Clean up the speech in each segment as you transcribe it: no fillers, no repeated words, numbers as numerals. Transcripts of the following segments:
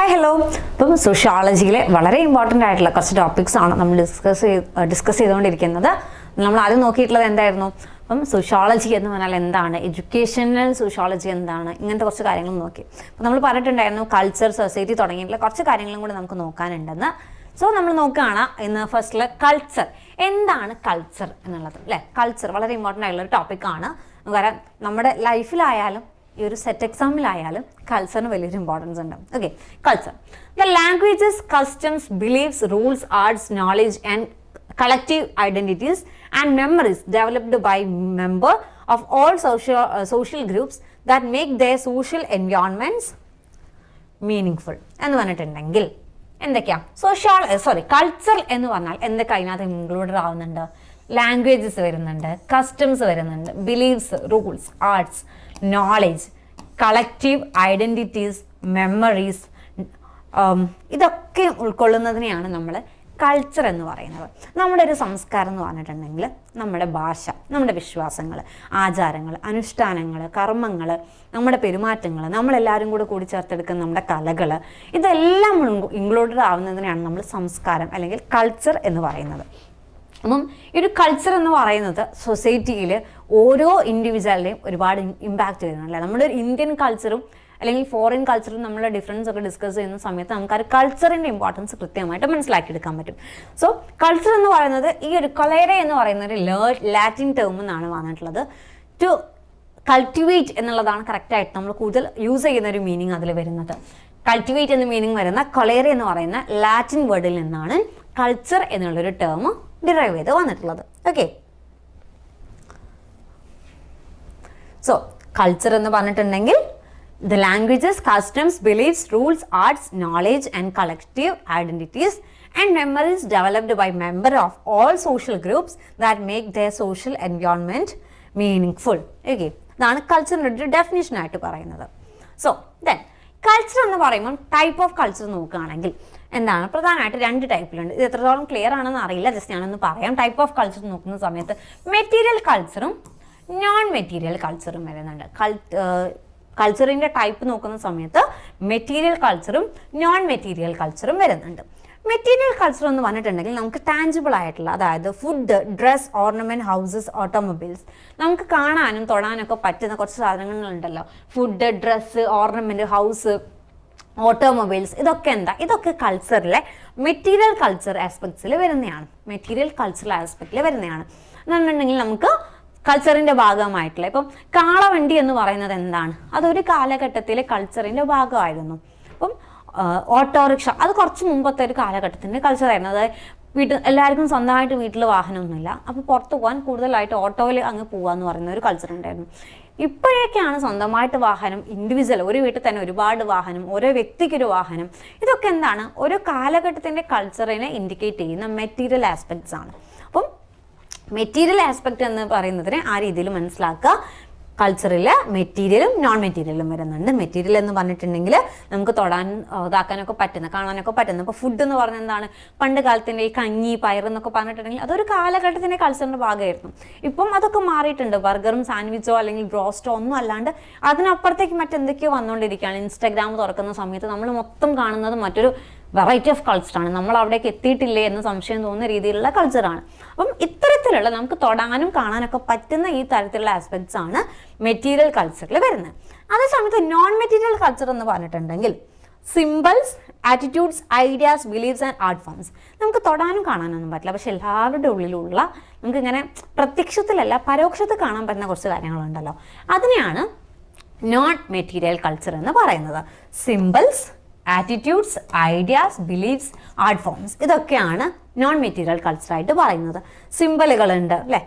Hi hello. ഇപ്പം സോഷ്യോളജിയിലെ വളരെ important ആയിട്ടുള്ള കുറച്ച് ടോപ്പിക്സ് ആണ് നമ്മൾ ഡിസ്കസ് ചെയ്തുകൊണ്ടിരിക്കുന്നത്. നമ്മൾ ആദ്യം നോക്കിയിട്ടുള്ളത് എന്തായിരുന്നു? അപ്പം സോഷ്യോളജി എന്ന് പറഞ്ഞാൽ എന്താണ്, എഡ്യൂക്കേഷണൽ സോഷ്യോളജി എന്താണ്, ഇങ്ങനത്തെ കുറച്ച് കാര്യങ്ങൾ നോക്കി. അപ്പം നമ്മൾ പറഞ്ഞിട്ടുണ്ടായിരുന്നു കൾച്ചർ, സൊസൈറ്റി തുടങ്ങിയിട്ടുള്ള കുറച്ച് കാര്യങ്ങളും കൂടി നമുക്ക് നോക്കാനുണ്ടെന്ന്. സോ നമ്മൾ നോക്കുകയാണ് ഇന്ന് ഫസ്റ്റില് കൾച്ചർ. എന്താണ് കൾച്ചർ എന്നുള്ളത് അല്ലേ? കൾച്ചർ വളരെ ഇമ്പോർട്ടൻ്റ് ആയിട്ടുള്ള ഒരു ടോപ്പിക്കാണ്. കാരണം നമ്മുടെ ലൈഫിലായാലും ഈ ഒരു സെറ്റ് എക്സാമിലായാലും കൾച്ചറിന് വലിയൊരു ഇമ്പോർട്ടൻസ് ഉണ്ട്. Okay, culture the languages, customs, beliefs, rules, arts, knowledge and collective identities and memories developed by member of all social groups that make their social environments meaningful എന്ന് പറഞ്ഞിട്ടുണ്ടെങ്കിൽ എന്തൊക്കെയാ കൾച്ചർ എന്ന് പറഞ്ഞാൽ എന്തൊക്കെ അതിനകത്ത് ഇൻക്ലൂഡഡ് ആവുന്നുണ്ട്? ലാംഗ്വേജസ് വരുന്നുണ്ട്, കസ്റ്റംസ് വരുന്നുണ്ട്, beliefs, rules, arts, knowledge, collective identities, memories, ഇതൊക്കെ ഉൾക്കൊള്ളുന്നതിനെയാണ് നമ്മൾ കൾച്ചർ എന്ന് പറയുന്നത്. നമ്മുടെ ഒരു സംസ്കാരം എന്ന് പറഞ്ഞിട്ടുണ്ടെങ്കിൽ നമ്മുടെ ഭാഷ, നമ്മുടെ വിശ്വാസങ്ങൾ, ആചാരങ്ങൾ, അനുഷ്ഠാനങ്ങൾ, കർമ്മങ്ങൾ, നമ്മുടെ പെരുമാറ്റങ്ങൾ, നമ്മളെല്ലാവരും കൂടി ചേർത്തെടുക്കുന്ന നമ്മുടെ കലകൾ, ഇതെല്ലാം ഇൻക്ലൂഡഡ് ആവുന്നതിനെയാണ് നമ്മൾ സംസ്കാരം അല്ലെങ്കിൽ കൾച്ചർ എന്ന് പറയുന്നത്. അപ്പം ഈ ഒരു കൾച്ചർ എന്ന് പറയുന്നത് സൊസൈറ്റിയിൽ ഓരോ ഇൻഡിവിജ്വലിനെയും ഒരുപാട് ഇമ്പാക്റ്റ് ചെയ്യുന്നുണ്ടല്ലേ. നമ്മുടെ ഒരു ഇന്ത്യൻ കൾച്ചറും അല്ലെങ്കിൽ ഫോറിൻ കൾച്ചറും നമ്മളെ ഡിഫറൻസ് ഒക്കെ ഡിസ്കസ് ചെയ്യുന്ന സമയത്ത് നമുക്ക് ആ കൾച്ചറിൻ്റെ ഇമ്പോർട്ടൻസ് കൃത്യമായിട്ട് മനസ്സിലാക്കിയെടുക്കാൻ പറ്റും. സോ കൾച്ചർ എന്ന് പറയുന്നത് ഈ ഒരു കൊളേറെ എന്ന് പറയുന്ന ഒരു ലാറ്റിൻ ടേം എന്നാണ് വന്നിട്ടുള്ളത്. ടു കൾട്ടിവേറ്റ് എന്നുള്ളതാണ് കറക്റ്റായിട്ട് നമ്മൾ കൂടുതൽ യൂസ് ചെയ്യുന്ന ഒരു മീനിങ് അതിൽ വരുന്നത്. കൾട്ടിവേറ്റ് എന്ന മീനിങ് വരുന്ന കൊളേറെ എന്ന് പറയുന്ന ലാറ്റിൻ വേർഡിൽ നിന്നാണ് കൾച്ചർ എന്നുള്ളൊരു ടേം ഡിറൈവ് ചെയ്ത് വന്നിട്ടുള്ളത്. ഓക്കെ, സോ കൾച്ചർ എന്ന് പറഞ്ഞിട്ടുണ്ടെങ്കിൽ the languages, customs, beliefs, rules, arts, knowledge and collective identities and memories developed by member of all social groups that make their social environment meaningful. Okay, ഇതാണ് കൾച്ചറിൻ്റെ ഒരു definition ആയിട്ട് പറയുന്നത്. So then culture എന്ന് പറയുമ്പോൾ type of culture നോക്കുകയാണെങ്കിൽ എന്താണ്? പ്രധാനമായിട്ട് രണ്ട് ടൈപ്പിലുണ്ട്. ഇത് എത്രത്തോളം ക്ലിയർ ആണെന്ന് അറിയില്ല, ജസ്റ്റ് ഞാനൊന്ന് പറയാം. ടൈപ്പ് ഓഫ് കൾച്ചർ നോക്കുന്ന സമയത്ത് മെറ്റീരിയൽ കൾച്ചറും നോൺ മെറ്റീരിയൽ കൾച്ചറും വരുന്നുണ്ട്. കൾച്ചറിൻ്റെ ടൈപ്പ് നോക്കുന്ന സമയത്ത് മെറ്റീരിയൽ കൾച്ചറും നോൺ മെറ്റീരിയൽ കൾച്ചറും വരുന്നുണ്ട്. മെറ്റീരിയൽ കൾച്ചർ എന്ന് പറഞ്ഞിട്ടുണ്ടെങ്കിൽ നമുക്ക് ടാഞ്ചിബിൾ ആയിട്ടുള്ള, അതായത് food, dress, ornament, houses, automobiles, നമുക്ക് കാണാനും തൊടാനൊക്കെ പറ്റുന്ന കുറച്ച് സാധനങ്ങളുണ്ടല്ലോ. Food, dress, ornament, house, automobiles, ഇതൊക്കെ എന്താ? ഇതൊക്കെ കൾച്ചറിലെ മെറ്റീരിയൽ കൾച്ചർ ആസ്പെക്ട്സിൽ വരുന്നതാണ്. മെറ്റീരിയൽ കൾച്ചറൽ ആസ്പെക്റ്റിൽ വരുന്നതാണ് എന്നുണ്ടെങ്കിൽ നമുക്ക് കൾച്ചറിൻ്റെ ഭാഗമായിട്ടുള്ള ഇപ്പം കാളവണ്ടി എന്ന് പറയുന്നത് എന്താണ്? അതൊരു കാലഘട്ടത്തിലെ കൾച്ചറിൻ്റെ ഭാഗമായിരുന്നു. അപ്പം ഓട്ടോറിക്ഷ അത് കുറച്ച് മുമ്പത്തെ ഒരു കാലഘട്ടത്തിൻ്റെ കൾച്ചറായിരുന്നു. അതായത് എല്ലാവർക്കും സ്വന്തമായിട്ട് വീട്ടിൽ വാഹനമൊന്നുമില്ല, അപ്പോൾ പുറത്ത് പോകാൻ കൂടുതലായിട്ട് ഓട്ടോയിൽ അങ്ങ് പോകാമെന്ന് പറയുന്ന ഒരു കൾച്ചർ ഉണ്ടായിരുന്നു. ഇപ്പോഴേക്കാണ് സ്വന്തമായിട്ട് വാഹനം, ഇൻഡിവിജ്വൽ ഒരു വീട്ടിൽ തന്നെ ഒരുപാട് വാഹനം, ഓരോ വ്യക്തിക്കൊരു വാഹനം. ഇതൊക്കെ എന്താണ്? ഒരു കാലഘട്ടത്തിൻ്റെ കൾച്ചറിനെ ഇൻഡിക്കേറ്റ് ചെയ്യുന്ന മെറ്റീരിയൽ ആസ്പെക്ട്സ് ആണ്. അപ്പം മെറ്റീരിയൽ ആസ്പെക്റ്റ് എന്ന് പറയുന്നതിനെ ആ രീതിയിൽ മനസ്സിലാക്കുക. കൾച്ചറിൽ മെറ്റീരിയലും നോൺ മെറ്റീരിയലും വരുന്നുണ്ട്. മെറ്റീരിയൽ എന്ന് പറഞ്ഞിട്ടുണ്ടെങ്കിൽ നമുക്ക് തൊടാൻ ഇതാക്കാനൊക്കെ പറ്റുന്ന, കാണാനൊക്കെ പറ്റുന്ന. ഇപ്പോൾ ഫുഡ് എന്ന് പറഞ്ഞാൽ എന്താണ്? പണ്ട് കാലത്തിൻ്റെ ഈ കഞ്ഞി, പയറെന്നൊക്കെ പറഞ്ഞിട്ടുണ്ടെങ്കിൽ അതൊരു കാലഘട്ടത്തിൻ്റെ കൾച്ചറിൻ്റെ ഭാഗമായിരുന്നു. ഇപ്പം അതൊക്കെ മാറിയിട്ടുണ്ട്. ബർഗറും സാൻഡ്വിച്ചോ അല്ലെങ്കിൽ ബ്രോസ്റ്റോ ഒന്നും അല്ലാണ്ട് അതിനപ്പുറത്തേക്ക് മറ്റെന്തൊക്കെയോ വന്നുകൊണ്ടിരിക്കുകയാണ്. ഇൻസ്റ്റാഗ്രാം തുറക്കുന്ന സമയത്ത് നമ്മൾ മൊത്തം കാണുന്നത് മറ്റൊരു വെറൈറ്റി ഓഫ് കൾച്ചറാണ്. നമ്മൾ അവിടേക്ക് എത്തിയിട്ടില്ലേ എന്ന് സംശയം തോന്നുന്ന രീതിയിലുള്ള കൾച്ചറാണ്. അപ്പം ഇത്തരത്തിലുള്ള നമുക്ക് തൊടാനും കാണാനൊക്കെ പറ്റുന്ന ഈ തരത്തിലുള്ള ആസ്പെക്ട്സ് ആണ് മെറ്റീരിയൽ കൾച്ചറിൽ വരുന്നത്. അതേസമയത്ത് നോൺ മെറ്റീരിയൽ കൾച്ചർ എന്ന് പറഞ്ഞിട്ടുണ്ടെങ്കിൽ symbols, attitudes, ideas, beliefs and art forms. നമുക്ക് തൊടാനും കാണാനൊന്നും പറ്റില്ല, പക്ഷെ എല്ലാവരുടെ ഉള്ളിലുള്ള നമുക്കിങ്ങനെ പ്രത്യക്ഷത്തിലല്ല പരോക്ഷത്തിൽ കാണാൻ പറ്റുന്ന കുറച്ച് കാര്യങ്ങളുണ്ടല്ലോ, അതിനെയാണ് നോൺ മെറ്റീരിയൽ കൾച്ചർ എന്ന് പറയുന്നത്. Symbols, attitudes, ideas, beliefs, art forms, ഇതൊക്കെയാണ് നോൺ മെറ്റീരിയൽ കൾച്ചറായിട്ട് പറയുന്നത്. സിംബലുകളുണ്ട് അല്ലേ,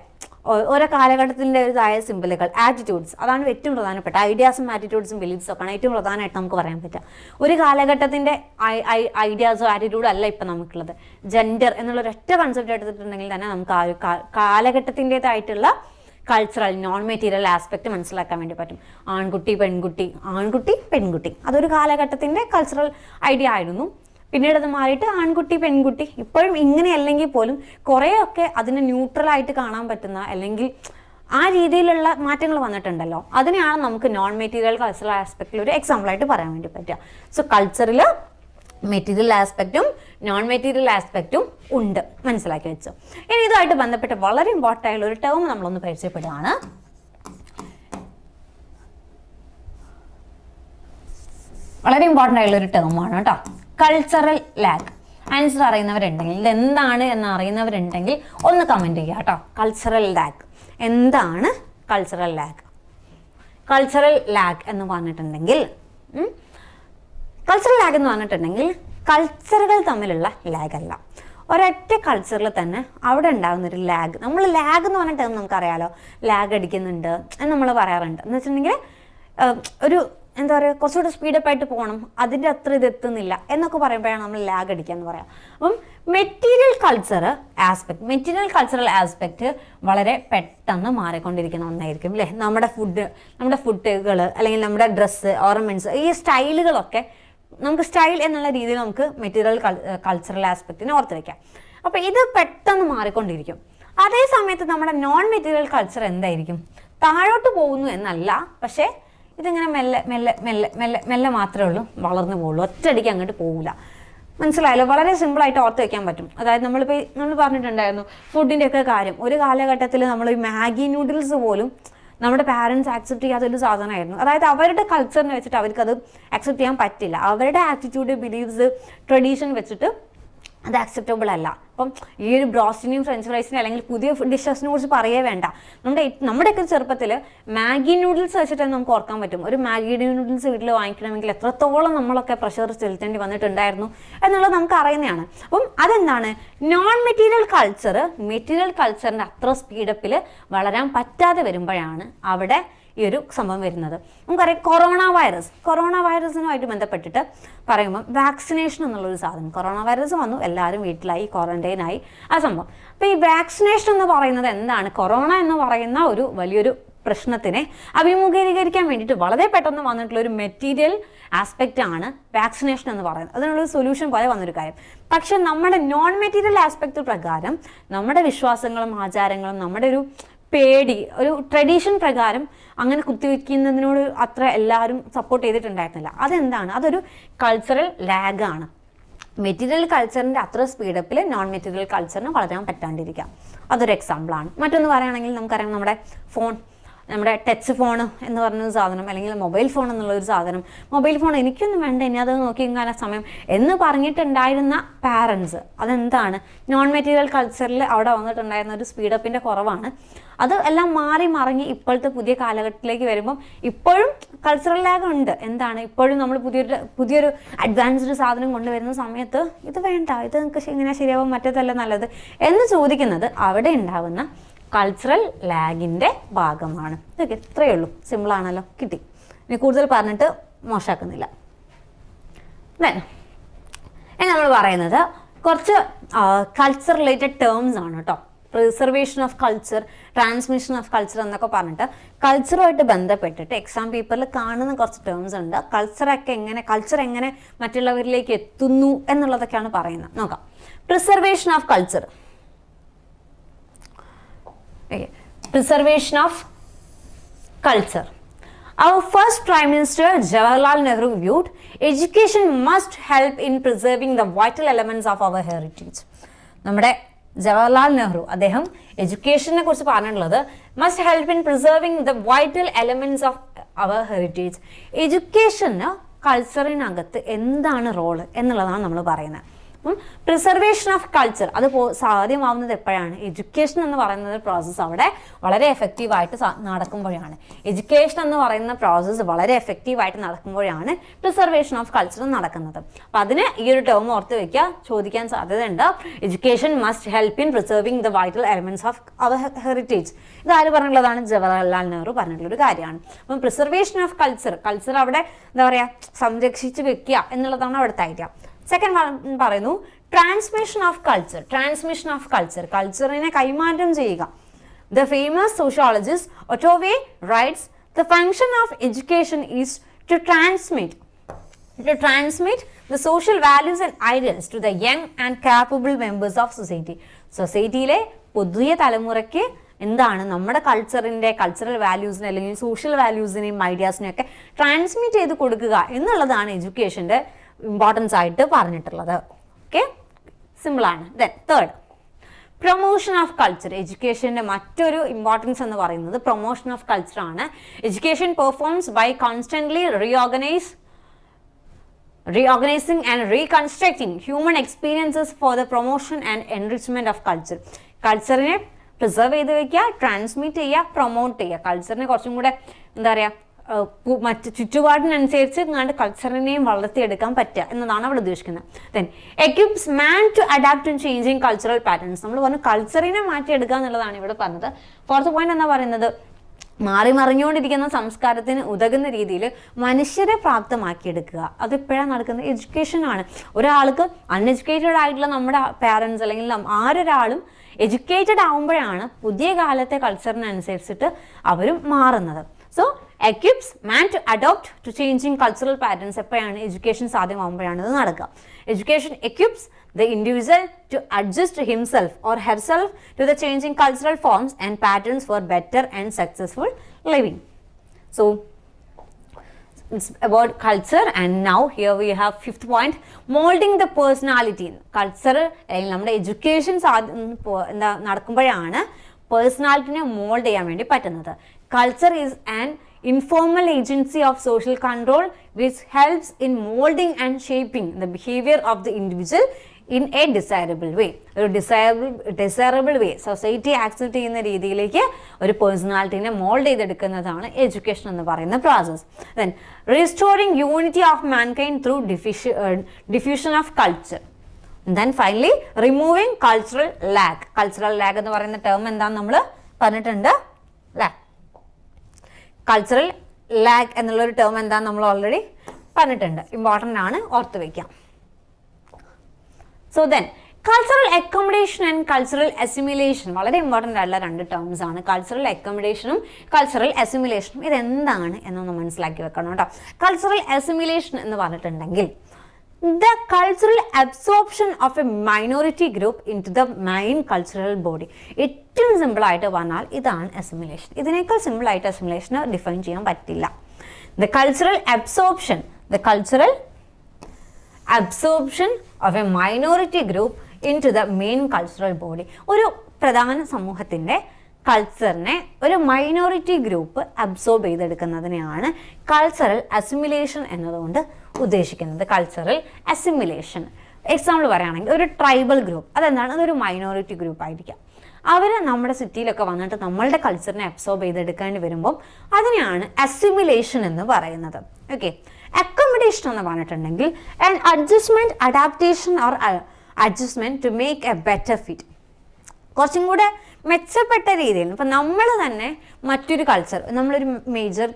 ഓരോ കാലഘട്ടത്തിൻ്റെ ഇതായ സിംബലുകൾ. ആറ്റിറ്റ്യൂഡ്സ് അതാണ് ഏറ്റവും പ്രധാനപ്പെട്ട. ഐഡിയാസും ആറ്റിറ്റ്യൂഡ്സും ബിലീഫ്സും ഒക്കെയാണ് ഏറ്റവും പ്രധാനമായിട്ട് നമുക്ക് പറയാൻ പറ്റുക. ഒരു കാലഘട്ടത്തിൻ്റെ ഐഡിയാസോ ആറ്റിറ്റ്യൂഡോ അല്ല ഇപ്പം നമുക്കുള്ളത്. ജെൻഡർ എന്നുള്ള ഒരൊറ്റ കൺസെപ്റ്റ് എടുത്തിട്ടുണ്ടെങ്കിൽ തന്നെ നമുക്ക് ആ ഒരു കാലഘട്ടത്തിൻ്റെതായിട്ടുള്ള കൾച്ചറൽ നോൺ മെറ്റീരിയൽ ആസ്പെക്റ്റ് മനസ്സിലാക്കാൻ വേണ്ടി പറ്റും. ആൺകുട്ടി, പെൺകുട്ടി അതൊരു കാലഘട്ടത്തിൻ്റെ കൾച്ചറൽ ഐഡിയ ആയിരുന്നു. പിന്നീട് അത് മാറിയിട്ട് ആൺകുട്ടി, പെൺകുട്ടി. ഇപ്പോഴും ഇങ്ങനെ അല്ലെങ്കിൽ പോലും കുറേയൊക്കെ അതിനെ ന്യൂട്രലായിട്ട് കാണാൻ പറ്റുന്ന അല്ലെങ്കിൽ ആ രീതിയിലുള്ള മാറ്റങ്ങൾ വന്നിട്ടുണ്ടല്ലോ. അതിനെയാണ് നമുക്ക് നോൺ മെറ്റീരിയൽ കൾച്ചറൽ ആസ്പെക്റ്റിൽ ഒരു എക്സാമ്പിളായിട്ട് പറയാൻ വേണ്ടി പറ്റുക. സോ കൾച്ചറിൽ മെറ്റീരിയൽ ആസ്പെക്റ്റും നോൺ മെറ്റീരിയൽ ആസ്പെക്റ്റും ഉണ്ട്, മനസ്സിലാക്കി വെച്ചു. ഇനി ഇതുമായിട്ട് ബന്ധപ്പെട്ട് വളരെ ഇമ്പോർട്ടൻ്റ് ആയുള്ള ഒരു ടേം നമ്മളൊന്ന് പരിചയപ്പെടുകയാണ്. വളരെ ഇമ്പോർട്ടൻ്റ് ആയുള്ള ഒരു ടേമാണ് കേട്ടോ, കൾച്ചറൽ ലാഗ്. ആൻസർ അറിയുന്നവരുണ്ടെങ്കിൽ, ഇതെന്താണ് എന്ന് അറിയുന്നവരുണ്ടെങ്കിൽ ഒന്ന് കമൻറ്റ് ചെയ്യുക കേട്ടോ. കൾച്ചറൽ ലാഗ് എന്താണ്? കൾച്ചറൽ ലാഗ്, കൾച്ചറൽ ലാഗ് എന്ന് പറഞ്ഞിട്ടുണ്ടെങ്കിൽ കൾച്ചറുകൾ തമ്മിലുള്ള ലാഗ് അല്ല, ഒരൊറ്റ കൾച്ചറിൽ തന്നെ അവിടെ ഉണ്ടാകുന്നൊരു ലാഗ്. നമ്മൾ ലാഗ് എന്ന് പറഞ്ഞ ടേം നമുക്കറിയാലോ, ലാഗ് അടിക്കുന്നുണ്ട് എന്ന് നമ്മൾ പറയാറുണ്ട്. എന്ന് വെച്ചിട്ടുണ്ടെങ്കിൽ ഒരു എന്താ പറയുക, കുറച്ചുകൂടി സ്പീഡപ്പ് ആയിട്ട് പോകണം, അതിൻ്റെ അത്ര ഇത് എത്തുന്നില്ല എന്നൊക്കെ പറയുമ്പോഴാണ് നമ്മൾ ലാഗ് അടിക്കാന്ന് പറയാം. അപ്പം മെറ്റീരിയൽ കൾച്ചറൽ ആസ്പെക്റ്റ് വളരെ പെട്ടെന്ന് മാറിക്കൊണ്ടിരിക്കുന്ന ഒന്നായിരിക്കും അല്ലേ. നമ്മുടെ ഫുഡുകൾ അല്ലെങ്കിൽ നമ്മുടെ ഡ്രസ്സ്, ഓർണമെന്റ്സ്, ഈ സ്റ്റൈലുകളൊക്കെ നമുക്ക് സ്റ്റൈൽ എന്നുള്ള രീതിയിൽ നമുക്ക് മെറ്റീരിയൽ കൾച്ചറൽ ആസ്പെക്റ്റിനെ ഓർത്ത് വയ്ക്കാം. അപ്പോൾ ഇത് പെട്ടെന്ന് മാറിക്കൊണ്ടിരിക്കും. അതേ സമയത്ത് നമ്മുടെ നോൺ മെറ്റീരിയൽ കൾച്ചർ എന്തായിരിക്കും? താഴോട്ട് പോകുന്നു എന്നല്ല, പക്ഷേ ഇതിങ്ങനെ മെല്ലെ മെല്ലെ മെല്ലെ മെല്ലെ മെല്ലെ മാത്രമേ ഉള്ളൂ വളർന്നു പോകുള്ളൂ, ഒറ്റയടിക്ക് അങ്ങോട്ട് പോകില്ല. മനസ്സിലായല്ലോ? വളരെ സിമ്പിളായിട്ട് ഓർത്ത് വയ്ക്കാൻ പറ്റും. അതായത് നമ്മൾ പറഞ്ഞിട്ടുണ്ടായിരുന്നു ഫുഡിൻ്റെയൊക്കെ കാര്യം. ഒരു കാലഘട്ടത്തിൽ നമ്മൾ ഈ മാഗി നൂഡിൽസ് പോലും നമ്മുടെ പാരൻസ് ആക്സെപ്റ്റ് ചെയ്യാത്തൊരു സാധനമായിരുന്നു. അതായത് അവരുടെ കൾച്ചറിനെ വെച്ചിട്ട് അവർക്കത് ആക്സെപ്റ്റ് ചെയ്യാൻ പറ്റില്ല. അവരുടെ ആറ്റിറ്റ്യൂഡ്, ബിലീവ്സ്, ട്രഡീഷൻ വെച്ചിട്ട് അത് ആക്സെപ്റ്റബിൾ അല്ല. അപ്പം ഈ ഒരു ബ്രോസ്റ്റിനെയും ഫ്രഞ്ച് ഫ്രൈസിനെയും അല്ലെങ്കിൽ പുതിയ ഡിഷസിനെ കുറിച്ച് പറയേ വേണ്ട. നമ്മുടെയൊക്കെ ചെറുപ്പത്തിൽ മാഗി നൂഡിൽസ് വെച്ചിട്ട് നമുക്ക് ഓർക്കാൻ പറ്റും. ഒരു മാഗി നൂഡിൽസ് വീട്ടിൽ വാങ്ങിക്കണമെങ്കിൽ എത്രത്തോളം നമ്മളൊക്കെ പ്രഷർ ചെലുത്തേണ്ടി വന്നിട്ടുണ്ടായിരുന്നു എന്നുള്ളത് നമുക്ക് അറിയുന്നതാണ്. അപ്പം അതെന്താണ്? നോൺ മെറ്റീരിയൽ കൾച്ചറിൻ്റെ അത്ര സ്പീഡപ്പിൽ വളരാൻ പറ്റാതെ വരുമ്പോഴാണ് അവിടെ ഈ ഒരു സംഭവം വരുന്നത്. നമുക്കറിയാം കൊറോണ വൈറസിനുമായിട്ട് ബന്ധപ്പെട്ടിട്ട് പറയുമ്പോൾ വാക്സിനേഷൻ എന്നുള്ളൊരു സാധനം, കൊറോണ വൈറസ് വന്നു, എല്ലാവരും വീട്ടിലായി, ക്വാറന്റൈനായി, ആ സംഭവം. അപ്പോൾ ഈ വാക്സിനേഷൻ എന്ന് പറയുന്നത് എന്താണ്? കൊറോണ എന്ന് പറയുന്ന ഒരു വലിയൊരു പ്രശ്നത്തിനെ അഭിമുഖീകരിക്കാൻ വേണ്ടിയിട്ട് വളരെ പെട്ടെന്ന് വന്നിട്ടുള്ള ഒരു മെറ്റീരിയൽ ആസ്പെക്റ്റ് ആണ് വാക്സിനേഷൻ എന്ന് പറയുന്നത്. അതിനുള്ളൊരു സൊല്യൂഷൻ പോലെ വന്നൊരു കാര്യം. പക്ഷെ നമ്മുടെ നോൺ മെറ്റീരിയൽ ആസ്പെക്റ്റ് പ്രകാരം നമ്മുടെ വിശ്വാസങ്ങളും ആചാരങ്ങളും നമ്മുടെ ഒരു പേടി, ഒരു ട്രഡീഷൻ പ്രകാരം അങ്ങനെ കുത്തിവെക്കുന്നതിനോട് അത്ര എല്ലാവരും സപ്പോർട്ട് ചെയ്തിട്ടുണ്ടായിരുന്നില്ല. അതെന്താണ്? അതൊരു കൾച്ചറൽ ലാഗാണ്. മെറ്റീരിയൽ കൾച്ചറിൻ്റെ അത്ര സ്പീഡപ്പിൽ നോൺ മെറ്റീരിയൽ കൾച്ചറിന് വളരാൻ പറ്റാണ്ടിരിക്കാം. അതൊരു എക്സാമ്പിളാണ്. മറ്റൊന്ന് പറയുകയാണെങ്കിൽ നമുക്കറിയാം നമ്മുടെ ടച്ച് ഫോൺ എന്ന് പറഞ്ഞൊരു സാധനം, അല്ലെങ്കിൽ മൊബൈൽ ഫോൺ എന്നുള്ളൊരു സാധനം. മൊബൈൽ ഫോൺ എനിക്കൊന്നും വേണ്ട, ഇനി അത് നോക്കി ഇങ്ങനെ സമയം എന്ന് പറഞ്ഞിട്ടുണ്ടായിരുന്ന പാരൻസ്, അതെന്താണ്? നോൺ മെറ്റീരിയൽ കൾച്ചറിൽ അവിടെ വന്നിട്ടുണ്ടായിരുന്ന ഒരു സ്പീഡപ്പിൻ്റെ കുറവാണ്. അത് എല്ലാം മാറി മറിഞ്ഞ് ഇപ്പോഴത്തെ പുതിയ കാലഘട്ടത്തിലേക്ക് വരുമ്പം ഇപ്പോഴും കൾച്ചറൽ ലാഗ് ഉണ്ട്. എന്താണ്? ഇപ്പോഴും നമ്മൾ പുതിയൊരു അഡ്വാൻസ്ഡ് സാധനം കൊണ്ടുവരുന്ന സമയത്ത് ഇത് വേണ്ട, ഇത് നിങ്ങൾക്ക് ഇങ്ങനെ ശരിയാവും, മറ്റേതല്ല നല്ലത് എന്ന് ചോദിക്കുന്നത് അവിടെ ഉണ്ടാകുന്ന കൾച്ചറൽ ലാഗിൻ്റെ ഭാഗമാണ്. ഇതൊക്കെ ഇത്രയേ ഉള്ളൂ, സിമ്പിളാണല്ലോ, കിട്ടി. ഇനി കൂടുതൽ പറഞ്ഞിട്ട് മോശമാക്കുന്നില്ല. ഇനി നമ്മൾ പറയുന്നത് കുറച്ച് കൾച്ചർ റിലേറ്റഡ് ടേംസ് ആണ് കേട്ടോ. Preservation of culture, transmission of culture എന്നൊക്കെ പറഞ്ഞിട്ട് കൾച്ചറുമായിട്ട് ബന്ധപ്പെട്ടിട്ട് എക്സാം പേപ്പറിൽ കാണുന്ന കുറച്ച് ടേംസ് ഉണ്ട്. കൾച്ചർ എങ്ങനെ മറ്റുള്ളവരിലേക്ക് എത്തുന്നു എന്നുള്ളതൊക്കെയാണ് പറയുന്നത്. നോക്കാം. Preservation of culture. Preservation of culture. Our first Prime Minister Jawaharlal Nehru viewed education must help in preserving the vital elements of our heritage. നമ്മുടെ ജവഹർലാൽ നെഹ്റു അദ്ദേഹം എഡ്യൂക്കേഷനെ കുറിച്ച് പറഞ്ഞിട്ടുള്ളത് must help in preserving the vital elements of our heritage. എഡ്യൂക്കേഷന് കൾച്ചറിനകത്ത് എന്താണ് role എന്നുള്ളതാണ് നമ്മൾ പറയുന്നത്. പ്രിസർവേഷൻ ഓഫ് കൾച്ചർ അത് സാധ്യമാവുന്നത് എപ്പോഴാണ്? എഡ്യൂക്കേഷൻ എന്ന് പറയുന്നത് പ്രോസസ്സ് അവിടെ വളരെ എഫക്റ്റീവായിട്ട് നടക്കുമ്പോഴാണ്. എഡ്യൂക്കേഷൻ എന്ന് പറയുന്ന പ്രോസസ്സ് വളരെ എഫക്റ്റീവായിട്ട് നടക്കുമ്പോഴാണ് പ്രിസർവേഷൻ ഓഫ് കൾച്ചർ നടക്കുന്നത്. അപ്പം അതിന് ഈ ഒരു ടേം ഓർത്ത് വയ്ക്കുക, ചോദിക്കാൻ സാധ്യതയുണ്ട്. Education must help in preserving the vital elements of our heritage. ഇത് ആര് പറഞ്ഞിട്ടുള്ളതാണ്? ജവഹർലാൽ നെഹ്റു പറഞ്ഞിട്ടുള്ള ഒരു കാര്യമാണ്. അപ്പം പ്രിസർവേഷൻ ഓഫ് കൾച്ചർ അവിടെ എന്താ പറയുക, സംരക്ഷിച്ച് വെക്കുക എന്നുള്ളതാണ് അവിടുത്തെ ഐഡിയ. സെക്കൻഡ് പറയുന്നു ട്രാൻസ്മിഷൻ ഓഫ് കൾച്ചർ. കൾച്ചറിനെ കൈമാറ്റം ചെയ്യുക. The famous sociologist Ottaway writes the function of education is to transmit the social values and ideals to the young and capable members of society. സൊസൈറ്റിയിലെ പുതിയ തലമുറയ്ക്ക് എന്താണ് നമ്മുടെ കൾച്ചറൽ വാല്യൂസിനെ അല്ലെങ്കിൽ social വാല്യൂസിനെയും ഐഡിയാസിനെയും ഒക്കെ ട്രാൻസ്മിറ്റ് ചെയ്ത് കൊടുക്കുക എന്നുള്ളതാണ് എഡ്യൂക്കേഷൻ്റെ ഇമ്പോർട്ടൻസ് ആയിട്ട് പറഞ്ഞിട്ടുള്ളത്. ഓക്കെ, സിമ്പിളാണ്. Then third, promotion of culture. എഡ്യൂക്കേഷൻ്റെ മറ്റൊരു ഇമ്പോർട്ടൻസ് എന്ന് പറയുന്നത് പ്രൊമോഷൻ ഓഫ് കൾച്ചർ ആണ്. Education performs by constantly reorganizing and reconstructing human experiences for the promotion and enrichment of culture. കൾച്ചറിനെ പ്രിസർവ് ചെയ്ത് വെക്കുക, ട്രാൻസ്മിറ്റ് ചെയ്യുക, പ്രൊമോട്ട് ചെയ്യുക. കൾച്ചറിനെ കുറച്ചും കൂടെ എന്താ പറയുക, മറ്റ് ചുറ്റുപാടിനനുസരിച്ച് ഇങ്ങാണ്ട് കൾച്ചറിനെയും വളർത്തിയെടുക്കാൻ പറ്റുക എന്നതാണ് അവിടെ ഉദ്ദേശിക്കുന്നത്. Then equips man to adapt to changing cultural patterns. നമ്മൾ പറഞ്ഞു കൾച്ചറിനെ മാറ്റിയെടുക്കുക എന്നുള്ളതാണ് ഇവിടെ പറഞ്ഞത്. ഫോർത്ത് പോയിന്റ് എന്താ പറയുന്നത്, മാറി മറിഞ്ഞുകൊണ്ടിരിക്കുന്ന സംസ്കാരത്തിന് ഉതകുന്ന രീതിയിൽ മനുഷ്യരെ പ്രാപ്തമാക്കിയെടുക്കുക. അതെപ്പോഴാണ് നടക്കുന്നത്? എഡ്യൂക്കേഷനാണ്. ഒരാൾക്ക് അൺഎഡ്യൂക്കേറ്റഡ് ആയിട്ടുള്ള നമ്മുടെ പാരൻസ് അല്ലെങ്കിൽ ആരൊരാളും എഡ്യൂക്കേറ്റഡ് ആവുമ്പോഴാണ് പുതിയ കാലത്തെ കൾച്ചറിനനുസരിച്ചിട്ട് അവരും മാറുന്നത്. So equips man to adopt to changing cultural patterns. എപ്പോഴാണ്? എഡ്യൂക്കേഷൻ സാധ്യമാകുമ്പോഴാണ് ഇത് നടക്കുക. Education equips the individual to adjust himself or herself to the changing cultural forms and patterns for better and successful living. So it's about culture, and now here we have fifth point, molding the personality. Culture നമ്മുടെ education എന്താ നടക്കുമ്പോഴാണ് പേഴ്സണാലിറ്റിനെ mould ചെയ്യാൻ വേണ്ടി പറ്റുന്നത്. Culture is an informal agency of social control which helps in molding and shaping the behavior of the individual in a desirable way. ഒരു desirable വേ society accept ചെയ്യുന്ന രീതിയിലേക്ക് ഒരു പേഴ്സണാലിറ്റിനെ mould ചെയ്തെടുക്കുന്നതാണ് education എന്ന് പറയുന്ന process. Then restoring unity of mankind through diffusion of culture. Then finally removing cultural lag. Cultural lag എന്ന് പറയുന്ന term എന്താണെന്ന് നമ്മൾ പറഞ്ഞിട്ടുണ്ട് അല്ലേ? കൾച്ചറൽ ലാഗ് എന്നുള്ളൊരു ടേം എന്താണെന്ന് നമ്മൾ ഓൾറെഡി പറഞ്ഞിട്ടുണ്ട്. ഇമ്പോർട്ടൻ്റ് ആണ്, ഓർത്ത് വയ്ക്കാം. So then cultural accommodation and cultural assimilation വളരെ ഇമ്പോർട്ടൻ്റ് ആയിട്ടുള്ള രണ്ട് ടേംസ് ആണ്. കൾച്ചറൽ അക്കോമഡേഷനും കൾച്ചറൽ അസിമിലേഷനും ഇതെന്താണ് എന്നൊന്ന് മനസ്സിലാക്കി വെക്കണം കേട്ടോ. കൾച്ചറൽ അസിമിലേഷൻ എന്ന് പറഞ്ഞിട്ടുണ്ടെങ്കിൽ the cultural absorption of a minority group into the main cultural body. ഏറ്റവും സിമ്പിൾ ആയിട്ട് പറഞ്ഞാൽ ഇതാണ് അസിമിലേഷൻ. ഇതിനേക്കാൾ സിമ്പിൾ ആയിട്ട് അസിമിലേഷന് ഡിഫൈൻ ചെയ്യാൻ പറ്റില്ല. The cultural absorption of a minority group into the main cultural body. ഒരു പ്രധാന സമൂഹത്തിൻ്റെ കൾച്ചറിനെ ഒരു മൈനോറിറ്റി ഗ്രൂപ്പ് അബ്സോർബ് ചെയ്തെടുക്കുന്നതിനെയാണ് കൾച്ചറൽ അസിമിലേഷൻ എന്നതുകൊണ്ട് ഉദ്ദേശിക്കുന്നത്. കൾച്ചറൽ അസിമിലേഷൻ എക്സാമ്പിൾ പറയുകയാണെങ്കിൽ ഒരു ട്രൈബൽ ഗ്രൂപ്പ്, അതെന്താണ്? അതൊരു മൈനോറിറ്റി ഗ്രൂപ്പ് ആയിരിക്കാം. അവർ നമ്മുടെ സിറ്റിയിലൊക്കെ വന്നിട്ട് നമ്മളുടെ കൾച്ചറിനെ അബ്സോർബ് ചെയ്തെടുക്കേണ്ടി വരുമ്പം അതിനെയാണ് അസിമിലേഷൻ എന്ന് പറയുന്നത്. ഓക്കെ, അക്കോമഡേഷൻ എന്ന് പറഞ്ഞിട്ടുണ്ടെങ്കിൽ an adjustment, adaptation or adjustment to make a better fit. കുറച്ചും കൂടെ മെച്ചപ്പെട്ട രീതിയിൽ ഇപ്പം നമ്മൾ തന്നെ മറ്റൊരു കൾച്ചർ, നമ്മളൊരു മേജർ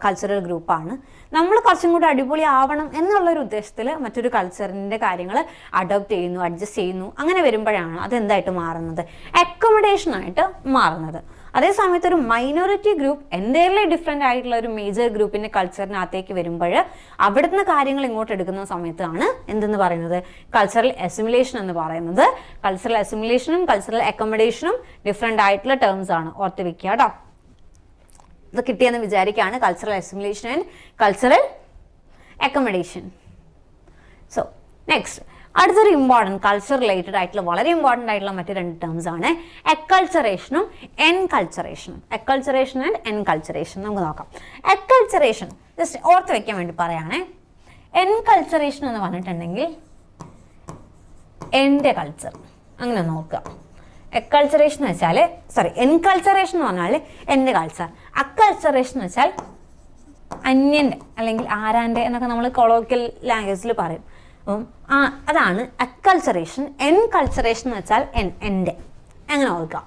കൾച്ചറൽ ഗ്രൂപ്പാണ്, നമ്മൾ കുറച്ചും കൂടി അടിപൊളി ആവണം എന്നുള്ളൊരു ഉദ്ദേശത്തിൽ മറ്റൊരു കൾച്ചറിൻ്റെ കാര്യങ്ങൾ അഡോപ്റ്റ് ചെയ്യുന്നു, അഡ്ജസ്റ്റ് ചെയ്യുന്നു. അങ്ങനെ വരുമ്പോഴാണ് അതെന്തായിട്ട് മാറുന്നത്? അക്കോമഡേഷനായിട്ട് മാറുന്നത്. അതേസമയത്ത് ഒരു മൈനോറിറ്റി ഗ്രൂപ്പ് എൻ്റയർലി ഡിഫറെൻ്റ് ആയിട്ടുള്ള ഒരു മേജർ ഗ്രൂപ്പിൻ്റെ കൾച്ചറിനകത്തേക്ക് വരുമ്പോൾ അവിടുന്ന് കാര്യങ്ങൾ ഇങ്ങോട്ട് എടുക്കുന്ന സമയത്താണ് എന്തെന്ന് പറയുന്നത്? കൾച്ചറൽ അസിമിലേഷൻ എന്ന് പറയുന്നത്. കൾച്ചറൽ അസിമിലേഷനും കൾച്ചറൽ അക്കോമഡേഷനും ഡിഫറെൻ്റ് ആയിട്ടുള്ള ടേംസ് ആണ്, ഓർത്ത് വെക്കുക കേട്ടോ. ഇത് കിട്ടിയെന്ന് വിചാരിക്കുകയാണ്, cultural assimilation and cultural accommodation. So next അടുത്തൊരു ഇമ്പോർട്ടൻറ്റ് കൾച്ചർ റിലേറ്റഡ് ആയിട്ടുള്ള വളരെ ഇമ്പോർട്ടൻ്റ് ആയിട്ടുള്ള മറ്റു രണ്ട് ടേംസ് ആണ് അക്കൾച്ചറേഷനും എൻകൾച്ചറേഷനും. അക്കൾച്ചറേഷൻ ആൻഡ് എൻകൾച്ചറേഷൻ നമുക്ക് നോക്കാം. അക്കൾച്ചറേഷൻ ജസ്റ്റ് ഓർത്ത് വെക്കാൻ വേണ്ടി പറയുകയാണേ. എൻകൾച്ചറേഷൻ എന്ന് പറഞ്ഞിട്ടുണ്ടെങ്കിൽ എൻ്റെ കൾച്ചർ അങ്ങനെ നോക്കുക. അക്കൾച്ചറേഷൻ എന്ന് വെച്ചാൽ എൻകൾച്ചറേഷൻ എന്ന് പറഞ്ഞാൽ എൻ്റെ കൾച്ചർ. അക്കൾച്ചറേഷൻ എന്ന് വെച്ചാൽ അന്യൻ്റെ അല്ലെങ്കിൽ ആരാൻ്റെ എന്നൊക്കെ നമ്മൾ കൊളോക്കിയൽ ലാംഗ്വേജിൽ പറയും. അതാണ് അക്കൾച്ചറേഷൻ. എൻകൾച്ചറേഷൻ എന്ന് വെച്ചാൽ എൻ്റെ, അങ്ങനെ ഓർക്കുക.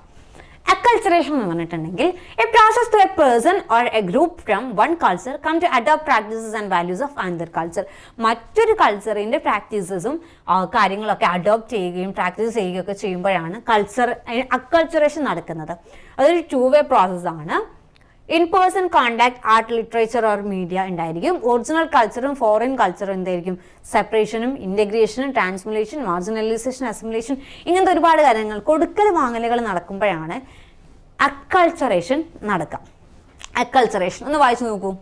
അക്കൾച്ചറേഷൻ എന്ന് പറഞ്ഞിട്ടുണ്ടെങ്കിൽ a process to a person or a group from one culture come to adopt practices and values of another culture. മറ്റൊരു കൾച്ചറിൻ്റെ പ്രാക്ടീസസും കാര്യങ്ങളൊക്കെ അഡോപ്റ്റ് ചെയ്യുകയും പ്രാക്ടീസ് ചെയ്യുകയൊക്കെ ചെയ്യുമ്പോഴാണ് അക്കൾച്ചറേഷൻ നടക്കുന്നത്. അതൊരു 2-way പ്രോസസ്സാണ്. In person contact, art, literature or media ഉണ്ടായിരിക്കും. ഒറിജിനൽ കൾച്ചറും ഫോറിൻ കൾച്ചറും എന്തായിരിക്കും? സെപ്പറേഷനും ഇൻ്റഗ്രേഷനും ട്രാൻസ്മിലേഷൻ, മാർജിനലൈസേഷൻ, അസിമിലേഷൻ, ഇങ്ങനത്തെ ഒരുപാട് കാര്യങ്ങൾ കൊടുക്കൽ വാങ്ങലുകൾ നടക്കുമ്പോഴാണ് അക്കൾച്ചറേഷൻ നടക്കുക. അക്കൾച്ചറേഷൻ ഒന്ന് വായിച്ചു നോക്കൂ.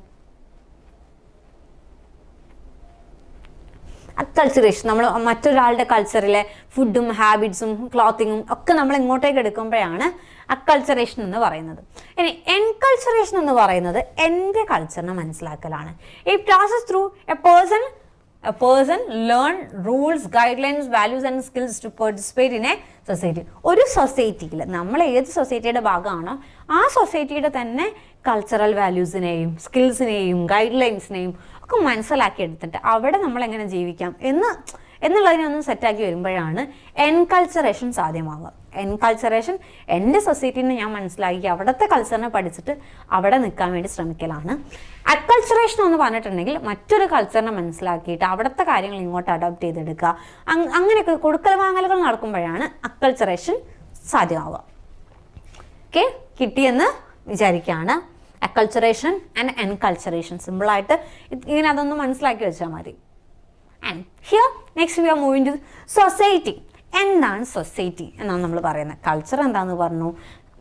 അക്കൾച്ചറേഷൻ, നമ്മൾ മറ്റൊരാളുടെ കൾച്ചറിലെ ഫുഡും ഹാബിറ്റ്സും ക്ലോത്തിങ്ങും ഒക്കെ നമ്മൾ ഇങ്ങോട്ടേക്ക് എടുക്കുമ്പോഴാണ് അക്കൾച്ചറേഷൻ എന്ന് പറയുന്നത്. ഇനി എൻകൾച്ചറേഷൻ എന്ന് പറയുന്നത് എൻ്റെ കൾച്ചറിനെ മനസ്സിലാക്കലാണ്. ഈ process through a person learn rules, guidelines, values and skills to participate in a society. ഒരു സൊസൈറ്റിയിൽ നമ്മൾ ഏത് സൊസൈറ്റിയുടെ ഭാഗമാണോ ആ സൊസൈറ്റിയുടെ തന്നെ കൾച്ചറൽ വാല്യൂസിനെയും സ്കിൽസിനെയും ഗൈഡ് ലൈൻസിനെയും ഒക്കെ മനസ്സിലാക്കി എടുത്തിട്ട് അവിടെ നമ്മൾ എങ്ങനെ ജീവിക്കാം എന്നുള്ളതിനൊന്നും സെറ്റാക്കി വരുമ്പോഴാണ് എൻകൾച്ചറേഷൻ സാധ്യമാകുക. എൻകൾച്ചറേഷൻ എൻ്റെ സൊസൈറ്റീനെ ഞാൻ മനസ്സിലാക്കി അവിടുത്തെ കൾച്ചറിനെ പഠിച്ചിട്ട് അവിടെ നിൽക്കാൻ വേണ്ടി ശ്രമിക്കലാണ്. അക്കൾച്ചറേഷൻ എന്ന് പറഞ്ഞിട്ടുണ്ടെങ്കിൽ മറ്റൊരു കൾച്ചറിനെ മനസ്സിലാക്കിയിട്ട് അവിടുത്തെ കാര്യങ്ങൾ ഇങ്ങോട്ട് അഡോപ്റ്റ് ചെയ്തെടുക്കുക. അങ്ങനെയൊക്കെ കൊടുക്കൽ വാങ്ങലുകൾ നടക്കുമ്പോഴാണ് അക്കൾച്ചറേഷൻ സാധ്യമാവുക. ഓക്കെ, കിട്ടിയെന്ന് വിചാരിക്കുകയാണ്. അക്കൾച്ചറേഷൻ ആൻഡ് എൻകൾച്ചറേഷൻ സിമ്പിളായിട്ട് ഇങ്ങനെ അതൊന്ന് മനസ്സിലാക്കി വെച്ചാൽ മതി. And here next we are moving to society. എന്താണ് സൊസൈറ്റി എന്നാണ് നമ്മൾ പറയുന്നത്. കൾച്ചർ എന്താണെന്ന് പറഞ്ഞു,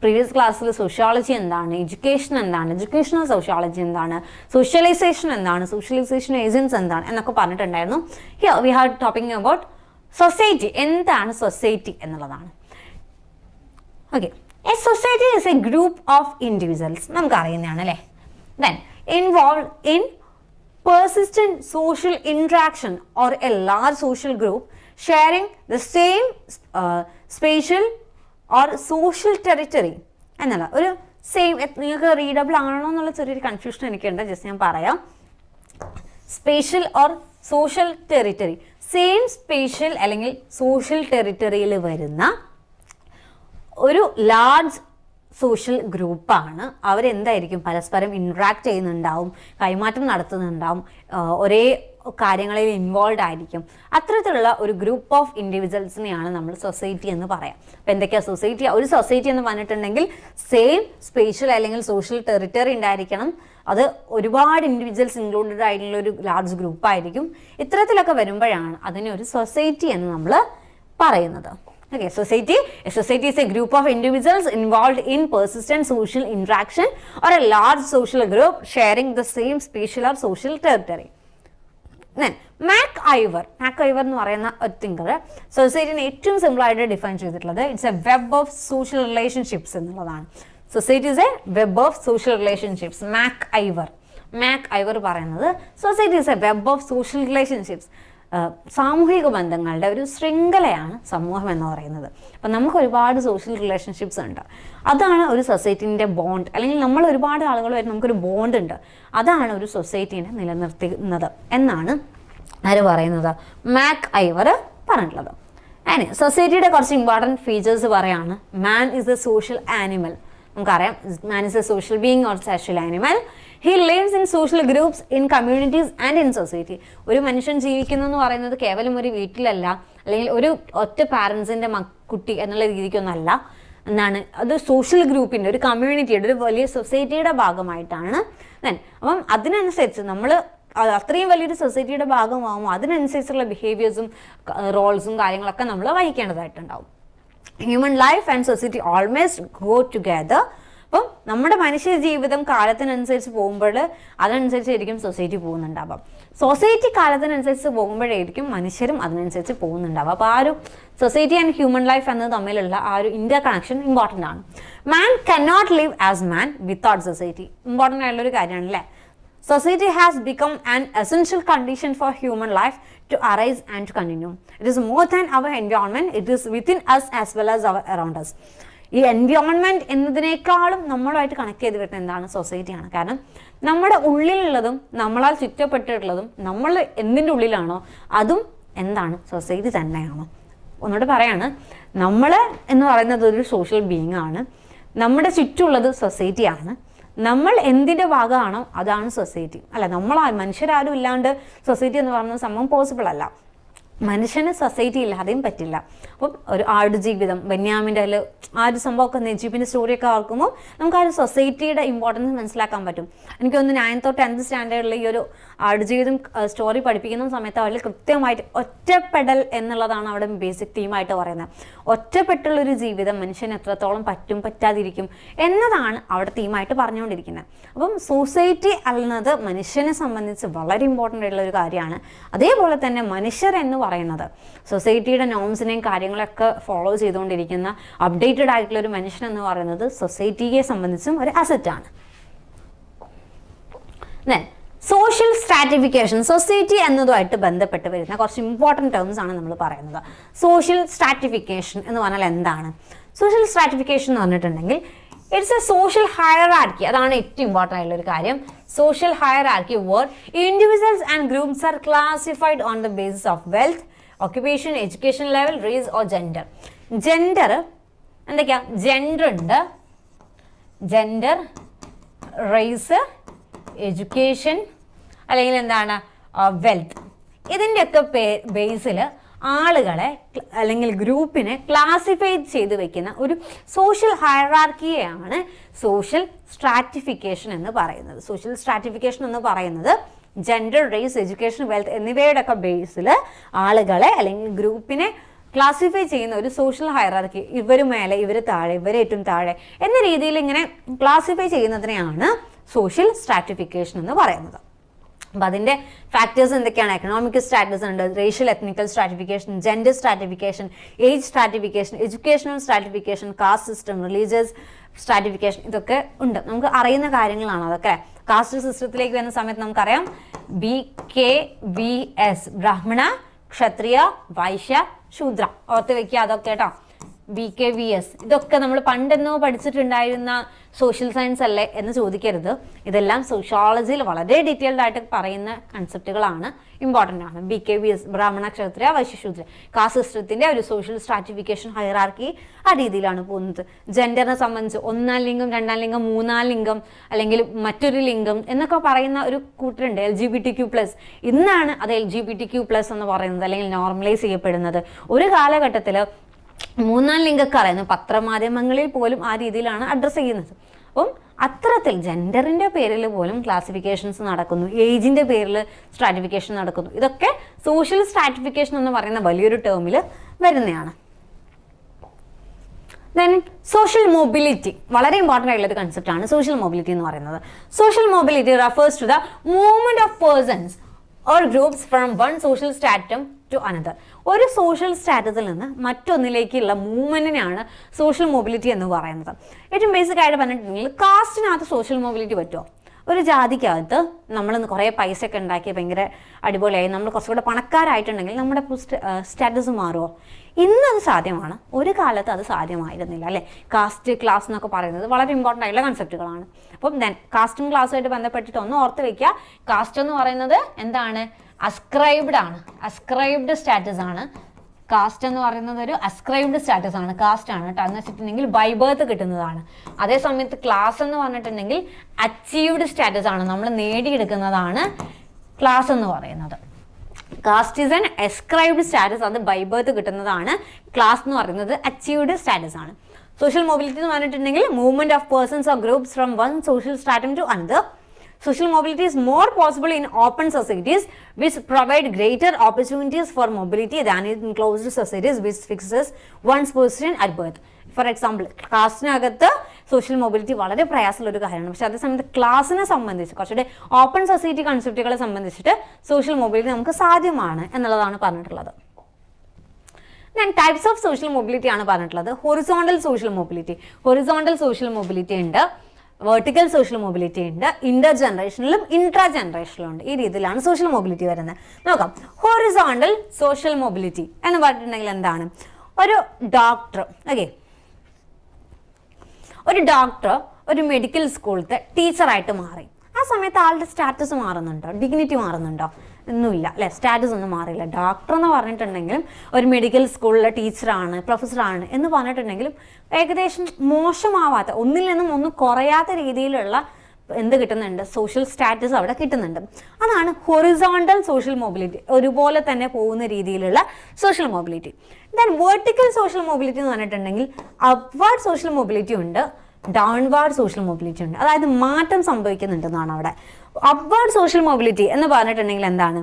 പ്രീവിയസ് ക്ലാസ്സിൽ സോഷ്യോളജി എന്താണ്, എഡ്യൂക്കേഷൻ എന്താണ്, എഡ്യൂക്കേഷണൽ സോഷ്യോളജി എന്താണ്, സോഷ്യലൈസേഷൻ എന്താണ്, സോഷ്യലൈസേഷൻ ഏജൻസ് എന്താണ് എന്നൊക്കെ പറഞ്ഞിട്ടുണ്ടായിരുന്നു. Here we are talking about society. എന്താണ് സൊസൈറ്റി എന്നുള്ളതാണ്. Okay, a society is a group of individuals, നമുക്കറിയുന്നതാണ് അല്ലേ. Then involve in persistent social interaction or a large social group sharing the same spatial or social territory എന്നല്ല, ഒരു same, നിങ്ങൾക്ക് readable ആണോ എന്നുള്ള ചെറിയൊരു കൺഫ്യൂഷൻ എനിക്കുണ്ട്, ജസ്റ്റ് ഞാൻ പറയാം. Spatial or social territory, same spatial അല്ലെങ്കിൽ സോഷ്യൽ ടെറിറ്ററിയിൽ വരുന്ന ഒരു ലാർജ് സോഷ്യൽ ഗ്രൂപ്പാണ്. അവരെന്തായിരിക്കും പരസ്പരം ഇൻട്രാക്ട് ചെയ്യുന്നുണ്ടാവും, കൈമാറ്റം നടത്തുന്നുണ്ടാവും, ഒരേ കാര്യങ്ങളിൽ ഇൻവോൾവ് ആയിരിക്കും. അത്തരത്തിലുള്ള ഒരു ഗ്രൂപ്പ് ഓഫ് ഇൻഡിവിജ്വൽസിനെയാണ് നമ്മൾ സൊസൈറ്റി എന്ന് പറയാം. അപ്പോൾ എന്തൊക്കെയാണ് സൊസൈറ്റി? ഒരു സൊസൈറ്റി എന്ന് പറഞ്ഞിട്ടുണ്ടെങ്കിൽ സെയിം സ്പേഷ്യൽ അല്ലെങ്കിൽ സോഷ്യൽ ടെറിറ്ററി ഉണ്ടായിരിക്കണം, അത് ഒരുപാട് ഇൻഡിവിജ്വൽസ് ഇൻക്ലൂഡഡ് ആയിട്ടുള്ള ഒരു ലാർജ് ഗ്രൂപ്പായിരിക്കും. ഇത്തരത്തിലൊക്കെ വരുമ്പോഴാണ് അതിനെ ഒരു സൊസൈറ്റി എന്ന് നമ്മൾ പറയുന്നത്. Okay, society. A society is a group of individuals involved in persistent social interaction or a large social group sharing the same spatial or social territory. Then, Aifer എന്ന് പറയുന്ന ഒരു തിങ്കർ സൊസൈറ്റിനെ ഏറ്റവും സിമ്പിൾ ആയിട്ട് define ചെയ്തിട്ടുള്ളത് it's a web of social relationships എന്നുള്ളതാണ്. Society is a web of social relationships. Aifer പറയുന്നത് society is a web of social relationships, സാമൂഹിക ബന്ധങ്ങളുടെ ഒരു ശൃംഖലയാണ് സമൂഹം എന്ന് പറയുന്നത്. അപ്പം നമുക്ക് ഒരുപാട് സോഷ്യൽ റിലേഷൻഷിപ്സ് ഉണ്ട്, അതാണ് ഒരു സൊസൈറ്റീൻ്റെ ബോണ്ട്, അല്ലെങ്കിൽ നമ്മൾ ഒരുപാട് ആളുകളുമായിട്ട് നമുക്കൊരു ബോണ്ട് ഉണ്ട്, അതാണ് ഒരു സൊസൈറ്റീനെ നിലനിർത്തുന്നത് എന്നാണ് ആര് പറയുന്നത്? Aifer പറഞ്ഞിട്ടുള്ളത്. ആൻഡ് സൊസൈറ്റിയുടെ കുറച്ച് ഇമ്പോർട്ടൻറ്റ് ഫീച്ചേഴ്സ് പറയാണ്. Man is a social animal. നമുക്കറിയാം, man is a social being or social animal. He lives in social groups, in communities and in society. ഒരു മനുഷ്യൻ ജീവിക്കുന്നു എന്ന് പറയുന്നത് കേവലം ഒരു വീട്ടിലല്ല, അല്ലെങ്കിൽ ഒരു ഒറ്റ പാരൻസിൻ്റെ കുട്ടി എന്നുള്ള രീതിക്കൊന്നല്ല എന്നാണ്. അത് സോഷ്യൽ ഗ്രൂപ്പിൻ്റെ, ഒരു കമ്മ്യൂണിറ്റിയുടെ, ഒരു വലിയ സൊസൈറ്റിയുടെ ഭാഗമായിട്ടാണ്. അപ്പം അതിനനുസരിച്ച് നമ്മൾ അത്രയും വലിയൊരു സൊസൈറ്റിയുടെ ഭാഗമാകുമ്പോൾ അതിനനുസരിച്ചുള്ള ബിഹേവിയേഴ്സും റോൾസും കാര്യങ്ങളൊക്കെ നമ്മൾ വഹിക്കേണ്ടതായിട്ടുണ്ടാവും. Human life and society almost go together. അപ്പം നമ്മുടെ മനുഷ്യ ജീവിതം കാലത്തിനനുസരിച്ച് പോകുമ്പോൾ അതനുസരിച്ചായിരിക്കും സൊസൈറ്റി പോകുന്നുണ്ടാവാം. സൊസൈറ്റി കാലത്തിനനുസരിച്ച് പോകുമ്പോഴായിരിക്കും മനുഷ്യരും അതിനനുസരിച്ച് പോകുന്നുണ്ടാവുക. അപ്പോൾ ആ ഒരു സൊസൈറ്റി ആൻഡ് ഹ്യൂമൻ ലൈഫ് എന്നത് തമ്മിലുള്ള ആ ഒരു ഇന്റർ കണക്ഷൻ ഇമ്പോർട്ടൻ്റ് ആണ്. മാൻ കനോട്ട് ലിവ് ആസ് മാൻ വിത്തൗട്ട് സൊസൈറ്റി. ഇമ്പോർട്ടൻ്റ് ആയിട്ടുള്ളൊരു കാര്യമാണ് അല്ലേ. Society has become an essential condition for human life to arise and to continue. It is more than our environment, it is within us as well as around us. ഈ environment എന്നതിനേക്കാളും നമ്മളുമായിട്ട് connect ചെയ്ത് വരുന്നത് എന്താണ്? സൊസൈറ്റിയാണ്. കാരണം നമ്മുടെ ഉള്ളിലുള്ളതും നമ്മളാൽ ചുറ്റപ്പെട്ടിട്ടുള്ളതും നമ്മൾ എന്തിൻ്റെ ഉള്ളിലാണോ അതും എന്താണ്? സൊസൈറ്റി തന്നെയാണ്. ഒന്നുകൂടെ പറയാണ്, നമ്മൾ എന്ന് പറയുന്നത് ഒരു സോഷ്യൽ ബീയിങ് ആണ്, നമ്മുടെ ചുറ്റുള്ളത് സൊസൈറ്റിയാണ്. നമ്മൾ എന്തിൻ്റെ ഭാഗമാണോ അതാണ് സൊസൈറ്റി. അല്ല, മനുഷ്യരാരും ഇല്ലാണ്ട് സൊസൈറ്റി എന്ന് പറയുന്ന സംഭവം പോസിബിൾ അല്ല. മനുഷ്യന് സൊസൈറ്റി ഇല്ലാതെയും പറ്റില്ല. അപ്പം ഒരു ആടുജീവിതം, ബെന്യാമിൻ്റെ അതിൽ ആ ഒരു സംഭവമൊക്കെ നെജീബിൻ്റെ സ്റ്റോറിയൊക്കെ ഓർക്കുമ്പോൾ നമുക്ക് ആ ഒരു സൊസൈറ്റിയുടെ ഇമ്പോർട്ടൻസ് മനസ്സിലാക്കാൻ പറ്റും. എനിക്കൊന്ന് 9th or 10th സ്റ്റാൻഡേർഡിൽ ഈ ഒരു ആടുജീവിതം സ്റ്റോറി പഠിപ്പിക്കുന്ന സമയത്ത് അവരിൽ കൃത്യമായിട്ട് ഒറ്റപ്പെടൽ എന്നുള്ളതാണ് അവിടെ ബേസിക് തീമായിട്ട് പറയുന്നത്. ഒറ്റപ്പെട്ടുള്ളൊരു ജീവിതം മനുഷ്യന് എത്രത്തോളം പറ്റും പറ്റാതിരിക്കും എന്നതാണ് അവിടെ തീമായിട്ട് പറഞ്ഞുകൊണ്ടിരിക്കുന്നത്. അപ്പം സൊസൈറ്റി എന്നത് മനുഷ്യനെ സംബന്ധിച്ച് വളരെ ഇമ്പോർട്ടൻ്റ് ആയിട്ടുള്ള ഒരു കാര്യമാണ്. അതേപോലെ തന്നെ മനുഷ്യർ എന്ന് പറയുന്നത് സൊസൈറ്റിയുടെ നോംസിനെയും കാര്യങ്ങളൊക്കെ ഫോളോ ചെയ്തുകൊണ്ടിരിക്കുന്ന അപ്ഡേറ്റഡ് ആയിട്ടുള്ള ഒരു മനുഷ്യൻ എന്ന് പറയുന്നത് സൊസൈറ്റിയെ സംബന്ധിച്ചും ഒരു അസറ്റാണ്. സോഷ്യൽ സ്ട്രാറ്റിഫിക്കേഷൻ, സൊസൈറ്റി എന്നതുമായിട്ട് ബന്ധപ്പെട്ട് വരുന്ന കുറച്ച് ഇമ്പോർട്ടൻറ്റ് ടേംസ് ആണ് നമ്മൾ പറയുന്നത്. സോഷ്യൽ സ്ട്രാറ്റിഫിക്കേഷൻ എന്ന് പറഞ്ഞാൽ എന്താണ്? സോഷ്യൽ സ്ട്രാറ്റിഫിക്കേഷൻ എന്ന് പറഞ്ഞിട്ടുണ്ടെങ്കിൽ ഇറ്റ്സ് എ സോഷ്യൽ ഹയറാർക്കി. അതാണ് ഏറ്റവും ഇമ്പോർട്ടൻ്റ് ആയിട്ടുള്ള ഒരു കാര്യം. Social hierarchy where individuals and groups are classified on the basis of wealth, occupation, education level, race or gender. Gender എന്തൊക്കെയാ? ജെൻഡർ ഉണ്ട്, ജെൻഡർ, റേസ്, എഡ്യൂക്കേഷൻ, അല്ലെങ്കിൽ എന്താണ് വെൽത്ത്. ഇതിൻ്റെയൊക്കെ ബേസിൽ ആളുകളെ അല്ലെങ്കിൽ ഗ്രൂപ്പിനെ ക്ലാസിഫൈ ചെയ്ത് വെക്കുന്ന ഒരു സോഷ്യൽ ഹയറാർക്കിയെയാണ് സോഷ്യൽ സ്ട്രാറ്റിഫിക്കേഷൻ എന്ന് പറയുന്നത്. സോഷ്യൽ സ്ട്രാറ്റിഫിക്കേഷൻ എന്ന് പറയുന്നത് ജെൻഡർ, റേസ്, എഡ്യൂക്കേഷൻ, വെൽത്ത് എന്നിവയുടെ ഒക്കെ ബേസിൽ ആളുകളെ അല്ലെങ്കിൽ ഗ്രൂപ്പിനെ ക്ലാസിഫൈ ചെയ്യുന്ന ഒരു സോഷ്യൽ ഹയറാർക്കി, ഇവർ മേലെ ഇവർ താഴെ ഇവർ ഏറ്റവും താഴെ എന്ന രീതിയിൽ ഇങ്ങനെ ക്ലാസിഫൈ ചെയ്യുന്നതിനെയാണ് സോഷ്യൽ സ്ട്രാറ്റിഫിക്കേഷൻ എന്ന് പറയുന്നത്. അപ്പം അതിൻ്റെ ഫാക്ടേഴ്സ് എന്തൊക്കെയാണ്? എക്കണോമിക് സ്റ്റാറ്റസ് ഉണ്ട്, racial ethnical stratification, gender stratification, age stratification, educational stratification, caste system, religious stratification, ഇതൊക്കെ ഉണ്ട്. നമുക്ക് അറിയുന്ന കാര്യങ്ങളാണ് അതൊക്കെ. കാസ്റ്റ് സിസ്റ്റത്തിലേക്ക് വരുന്ന സമയത്ത് നമുക്കറിയാം BKVS, ബ്രാഹ്മണ, ക്ഷത്രിയ, വൈശ്യ, ശൂദ്ര. ഓർത്ത് വെക്കുക അതൊക്കെ കേട്ടോ. BKVS ഇതൊക്കെ നമ്മൾ പണ്ടെന്നോ പഠിച്ചിട്ടുണ്ടായിരുന്ന സോഷ്യൽ സയൻസ് അല്ലേ എന്ന് ചോദിക്കരുത്. ഇതെല്ലാം സോഷ്യോളജിയിൽ വളരെ ഡീറ്റെയിൽഡ് ആയിട്ട് പറയുന്ന കൺസെപ്റ്റുകളാണ്, ഇമ്പോർട്ടൻ്റ് ആണ്. BKVS, ബ്രാഹ്മണ, ക്ഷത്രിയ, വൈശ്യശൂദ്ര, കാസ്റ്റ് സിസ്റ്റത്തിൻ്റെ ഒരു സോഷ്യൽ സ്ട്രാറ്റിഫിക്കേഷൻ ഹയറാർക്കി ആ രീതിയിലാണ് പോകുന്നത്. ജെൻഡറിനെ സംബന്ധിച്ച് 1-ാം ലിംഗം, 2-ാം ലിംഗം, 3-ാം ലിംഗം അല്ലെങ്കിൽ മറ്റൊരു ലിംഗം എന്നൊക്കെ പറയുന്ന ഒരു കൂട്ടരുണ്ട്. LGBTQ+. ഇന്നാണ് അത് LGBTQ+ എന്ന് പറയുന്നത് അല്ലെങ്കിൽ നോർമലൈസ് ചെയ്യപ്പെടുന്നത്. ഒരു കാലഘട്ടത്തിൽ 3-ാം ലിംഗമൊക്കെ അറിയുന്നു, പത്രമാധ്യമങ്ങളിൽ പോലും ആ രീതിയിലാണ് അഡ്രസ്സ് ചെയ്യുന്നത്. അപ്പം അത്തരത്തിൽ ജെൻഡറിൻ്റെ പേരിൽ പോലും ക്ലാസിഫിക്കേഷൻസ് നടക്കുന്നു, ഏജിൻ്റെ പേരിൽ സ്ട്രാറ്റിഫിക്കേഷൻ നടക്കുന്നു. ഇതൊക്കെ സോഷ്യൽ സ്ട്രാറ്റിഫിക്കേഷൻ എന്ന് പറയുന്ന വലിയൊരു ടേമിൽ വരുന്നതാണ്. ദെൻ സോഷ്യൽ മൊബിലിറ്റി, വളരെ ഇമ്പോർട്ടൻ്റ് ആയിട്ടുള്ള ഒരു കൺസെപ്റ്റാണ് സോഷ്യൽ മൊബിലിറ്റി എന്ന് പറയുന്നത്. Social mobility refers to the movement of persons or groups from one social stratum to another. ഒരു സോഷ്യൽ സ്റ്റാറ്റസിൽ നിന്ന് മറ്റൊന്നിലേക്കുള്ള മൂവ്മെൻറ്റിനെയാണ് സോഷ്യൽ മൊബിലിറ്റി എന്ന് പറയുന്നത്. ഏറ്റവും ബേസിക് ആയിട്ട് പറഞ്ഞിട്ടുണ്ടെങ്കിൽ കാസ്റ്റിനകത്ത് സോഷ്യൽ മൊബിലിറ്റി പറ്റുമോ? ഒരു ജാതിക്കകത്ത് നമ്മൾ കുറേ പൈസ ഒക്കെ ഉണ്ടാക്കി ഭയങ്കര അടിപൊളിയായി നമ്മൾ കുറച്ചുകൂടെ പണക്കാരായിട്ടുണ്ടെങ്കിൽ നമ്മുടെ സ്റ്റാറ്റസ് മാറുമോ? ഇന്നത് സാധ്യമാണ്, ഒരു കാലത്ത് അത് സാധ്യമായിരുന്നില്ല അല്ലേ. കാസ്റ്റ്, ക്ലാസ് എന്നൊക്കെ പറയുന്നത് വളരെ ഇമ്പോർട്ടൻ്റ് ആയിട്ടുള്ള കൺസെപ്റ്റുകളാണ്. അപ്പം ദെൻ കാസ്റ്റും ക്ലാസ്സുമായിട്ട് ബന്ധപ്പെട്ടിട്ട് ഒന്ന് ഓർത്ത് വയ്ക്കുക. കാസ്റ്റ് എന്ന് പറയുന്നത് എന്താണ്? അസ്ക്രൈബ്ഡ് ആണ്, അസ്ക്രൈബ്ഡ് സ്റ്റാറ്റസ് ആണ്. കാസ്റ്റ് എന്ന് പറയുന്നത് ഒരു അസ്ക്രൈബ്ഡ് സ്റ്റാറ്റസ് ആണ്, കാസ്റ്റ് ആണ് കേട്ടോ. എന്ന് വെച്ചിട്ടുണ്ടെങ്കിൽ ബൈ ബർത്ത് കിട്ടുന്നതാണ്. അതേസമയത്ത് ക്ലാസ് എന്ന് പറഞ്ഞിട്ടുണ്ടെങ്കിൽ അച്ചീവ്ഡ് സ്റ്റാറ്റസ് ആണ്, നമ്മൾ നേടിയെടുക്കുന്നതാണ് ക്ലാസ് എന്ന് പറയുന്നത്. Caste is an ascribed status, അത് ബൈ ബർത്ത് കിട്ടുന്നതാണ്. ക്ലാസ് എന്ന് പറയുന്നത് അച്ചീവ്ഡ് സ്റ്റാറ്റസ് ആണ്. സോഷ്യൽ മൊബിലിറ്റി എന്ന് പറഞ്ഞിട്ടുണ്ടെങ്കിൽ movement of persons or groups from one social stratum to another. Social mobility is more possible in open societies which provide greater opportunities for mobility than in closed societies which fixes one's position at birth. For example, കാസ്റ്റിനകത്ത് social mobility വളരെ പ്രയാസമുള്ള ഒരു കാര്യമാണ്. പക്ഷെ അതേസമയത്ത് ക്ലാസ്സിനെ സംബന്ധിച്ച് കുറച്ചുകൂടെ ഓപ്പൺ സൊസൈറ്റി കൺസെപ്റ്റുകളെ സംബന്ധിച്ചിട്ട് സോഷ്യൽ മൊബിലിറ്റി നമുക്ക് സാധ്യമാണ് എന്നുള്ളതാണ് പറഞ്ഞിട്ടുള്ളത്. ഞാൻ ടൈപ്സ് ഓഫ് സോഷ്യൽ മൊബിലിറ്റി ആണ് പറഞ്ഞിട്ടുള്ളത്. Horizontal social mobility, horizontal social mobility ഉണ്ട്, വെർട്ടിക്കൽ സോഷ്യൽ മൊബിലിറ്റി ഉണ്ട്, ഇന്റർ ജനറേഷനിലും ഇൻട്രാ ജനറേഷനിലും ഉണ്ട്. ഈ രീതിയിലാണ് സോഷ്യൽ മൊബിലിറ്റി വരുന്നത്. നോക്കാം, ഹൊറിസോണ്ടൽ സോഷ്യൽ മൊബിലിറ്റി എന്ന് പറഞ്ഞിട്ടുണ്ടെങ്കിൽ എന്താണ്? ഒരു ഡോക്ടർ, ഓക്കെ, ഒരു ഡോക്ടർ ഒരു മെഡിക്കൽ സ്കൂളിലത്തെ ടീച്ചറായിട്ട് മാറി. ആ സമയത്ത് ആളുടെ സ്റ്റാറ്റസ് മാറുന്നുണ്ടോ? ഡിഗ്നിറ്റി മാറുന്നുണ്ടോ? ഒന്നുമില്ല അല്ലേ, സ്റ്റാറ്റസ് ഒന്നും മാറിയില്ല. ഡോക്ടർ എന്ന് പറഞ്ഞിട്ടുണ്ടെങ്കിലും ഒരു മെഡിക്കൽ സ്കൂളിലെ ടീച്ചറാണ്, പ്രൊഫസറാണ് എന്ന് പറഞ്ഞിട്ടുണ്ടെങ്കിലും ഏകദേശം മോശമാവാത്ത, ഒന്നിൽ നിന്നും ഒന്നും കുറയാത്ത രീതിയിലുള്ള എന്ത് കിട്ടുന്നുണ്ട്, സോഷ്യൽ സ്റ്റാറ്റസ് അവിടെ കിട്ടുന്നുണ്ട്. അതാണ് ഹൊറിസോണ്ടൽ സോഷ്യൽ മൊബിലിറ്റി, ഒരുപോലെ തന്നെ പോകുന്ന രീതിയിലുള്ള social mobility. Then vertical social mobility എന്ന് പറഞ്ഞിട്ടുണ്ടെങ്കിൽ അപ്വാർഡ് സോഷ്യൽ മൊബിലിറ്റി ഉണ്ട്, ഡൗൺവാർഡ് സോഷ്യൽ മൊബിലിറ്റി ഉണ്ട്. അതായത് മാറ്റം സംഭവിക്കുന്നുണ്ടെന്നാണ് അവിടെ. അപ്വാർഡ് സോഷ്യൽ മൊബിലിറ്റി എന്ന് പറഞ്ഞിട്ടുണ്ടെങ്കിൽ എന്താണ്,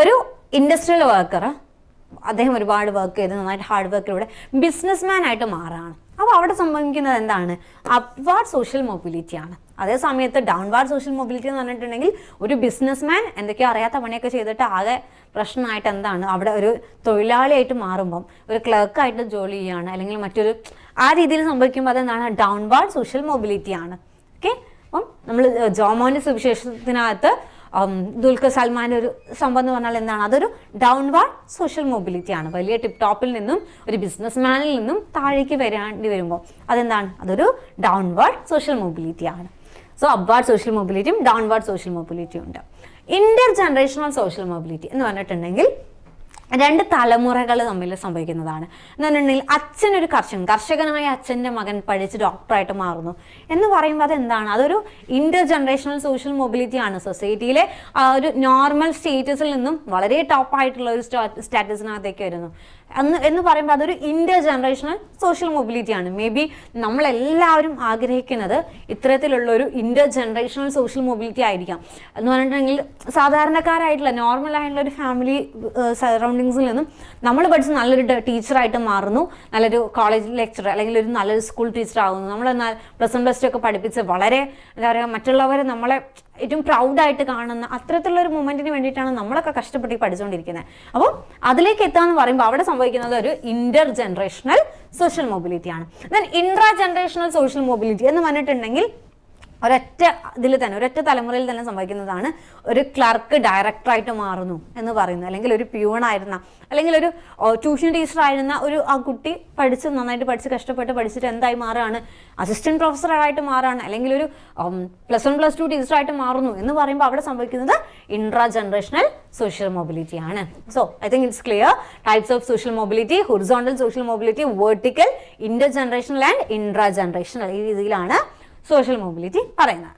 ഒരു ഇൻഡസ്ട്രിയൽ വർക്കർ, അദ്ദേഹം ഒരുപാട് വർക്ക് ചെയ്ത് നന്നായിട്ട് ഹാർഡ് വർക്കിലൂടെ ബിസിനസ്മാൻ ആയിട്ട് മാറുകയാണ്. അപ്പോൾ അവിടെ സംഭവിക്കുന്നത് എന്താണ്, അപ്വാർഡ് സോഷ്യൽ മൊബിലിറ്റി ആണ്. അതേ സമയത്ത് ഡൗൺവാർഡ് സോഷ്യൽ മൊബിലിറ്റി എന്ന് പറഞ്ഞിട്ടുണ്ടെങ്കിൽ ഒരു ബിസിനസ്മാൻ എന്തൊക്കെയോ അറിയാത്ത പണിയൊക്കെ ചെയ്തിട്ട് ആകെ പ്രശ്നമായിട്ട് എന്താണ്, അവിടെ ഒരു തൊഴിലാളിയായിട്ട് മാറുമ്പം ഒരു ക്ലർക്കായിട്ട് ജോലി ചെയ്യുകയാണ്, അല്ലെങ്കിൽ മറ്റൊരു ആ രീതിയിൽ സംഭവിക്കുമ്പോൾ അതെന്താണ്, ഡൗൺവാർഡ് സോഷ്യൽ മൊബിലിറ്റി ആണ്. ഓക്കെ, അപ്പം നമ്മൾ ജോമോന്റെ സുവിശേഷത്തിനകത്ത് ദുൽഖർ സൽമാൻ്റെ ഒരു സംഭവം എന്ന് പറഞ്ഞാൽ എന്താണ്, അതൊരു ഡൗൺവാർഡ് സോഷ്യൽ മൊബിലിറ്റി ആണ്. വലിയ ടിപ്പ് ടോപ്പിൽ നിന്നും ഒരു ബിസിനസ്മാനിൽ നിന്നും താഴേക്ക് വരാണ്ടി വരുമ്പോൾ അതെന്താണ്, അതൊരു ഡൗൺവാർഡ് സോഷ്യൽ മൊബിലിറ്റി ആണ്. സോ അപ്വാർഡ് സോഷ്യൽ മൊബിലിറ്റിയും ഡൗൺവാർഡ് സോഷ്യൽ മൊബിലിറ്റിയും ഉണ്ട്. ഇന്റർ ജനറേഷണൽ സോഷ്യൽ മൊബിലിറ്റി എന്ന് പറഞ്ഞിട്ടുണ്ടെങ്കിൽ രണ്ട് തലമുറകൾ തമ്മിൽ സംഭവിക്കുന്നതാണ്. എന്ന് പറഞ്ഞിട്ടുണ്ടെങ്കിൽ അച്ഛനൊരു കർഷകനായ അച്ഛൻ്റെ മകൻ പഠിച്ച് ഡോക്ടറായിട്ട് മാറുന്നു എന്ന് പറയുമ്പോൾ അതെന്താണ്, അതൊരു ഇന്റർ ജനറേഷണൽ സോഷ്യൽ മൊബിലിറ്റി ആണ്. സൊസൈറ്റിയിലെ ഒരു നോർമൽ സ്റ്റേറ്റസിൽ നിന്നും വളരെ ടോപ്പായിട്ടുള്ള ഒരു സ്റ്റാറ്റസിനകത്തേക്ക് വരുന്നു എന്ന് പറയുമ്പോൾ അതൊരു ഇന്റർ ജനറേഷണൽ സോഷ്യൽ മൊബിലിറ്റി ആണ്. മേ ബി നമ്മളെല്ലാവരും ആഗ്രഹിക്കുന്നത് ഇത്തരത്തിലുള്ള ഒരു ഇന്റർ ജനറേഷണൽ സോഷ്യൽ മൊബിലിറ്റി ആയിരിക്കാം. എന്ന് പറഞ്ഞിട്ടുണ്ടെങ്കിൽ സാധാരണക്കാരായിട്ടുള്ള നോർമൽ ആയിട്ടുള്ള ഒരു ഫാമിലി സറൗണ്ടിങ്സിൽ നിന്നും നമ്മൾ പഠിച്ച് നല്ലൊരു ടീച്ചറായിട്ട് മാറുന്നു, നല്ലൊരു കോളേജ് ലെക്ചർ അല്ലെങ്കിൽ ഒരു നല്ലൊരു സ്കൂൾ ടീച്ചർ ആകുന്നു. നമ്മൾ പ്ലസ് 1 പ്ലസ് 2 ഒക്കെ പഠിപ്പിച്ച് വളരെ എന്താ പറയുക, മറ്റുള്ളവരെ നമ്മളെ ഏറ്റവും പ്രൗഡായിട്ട് കാണുന്ന അത്തരത്തിലുള്ള ഒരു മൊമെന്റിന് വേണ്ടിയിട്ടാണ് നമ്മളൊക്കെ കഷ്ടപ്പെട്ട് പഠിച്ചുകൊണ്ടിരിക്കുന്നത്. അപ്പോൾ അതിലേക്ക് എത്താന്ന് പറയുമ്പോൾ അവിടെ സംഭവിക്കുന്നത് ഒരു ഇന്റർ ജനറേഷണൽ സോഷ്യൽ മൊബിലിറ്റി ആണ്. Then intra generational social mobility എന്ന് പറഞ്ഞിട്ടുണ്ടെങ്കിൽ ഒരൊറ്റ തലമുറയിൽ തന്നെ സംഭവിക്കുന്നതാണ്. ഒരു ക്ലർക്ക് ഡയറക്ടറായിട്ട് മാറുന്നു എന്ന് പറയുന്നത്, അല്ലെങ്കിൽ ഒരു പ്യൂണായിരുന്ന അല്ലെങ്കിൽ ഒരു ട്യൂഷൻ ടീച്ചറായിരുന്ന ആ കുട്ടി നന്നായിട്ട് പഠിച്ച് കഷ്ടപ്പെട്ട് പഠിച്ചിട്ട് എന്തായി മാറുകയാണ്, അസിസ്റ്റന്റ് പ്രൊഫസറായിട്ട് മാറുകയാണ്, അല്ലെങ്കിൽ ഒരു പ്ലസ് 1 പ്ലസ് 2 ടീച്ചറായിട്ട് മാറുന്നു എന്ന് പറയുമ്പോൾ അവിടെ സംഭവിക്കുന്നത് ഇൻട്രാ ജനറേഷണൽ സോഷ്യൽ മൊബിലിറ്റി ആണ്. So I think it's clear. Types of social mobility: horizontal social mobility, vertical, Inter generational and intra generational. ഈ രീതിയിലാണ് സോഷ്യൽ മൊബിലിറ്റി പറയുന്നത്.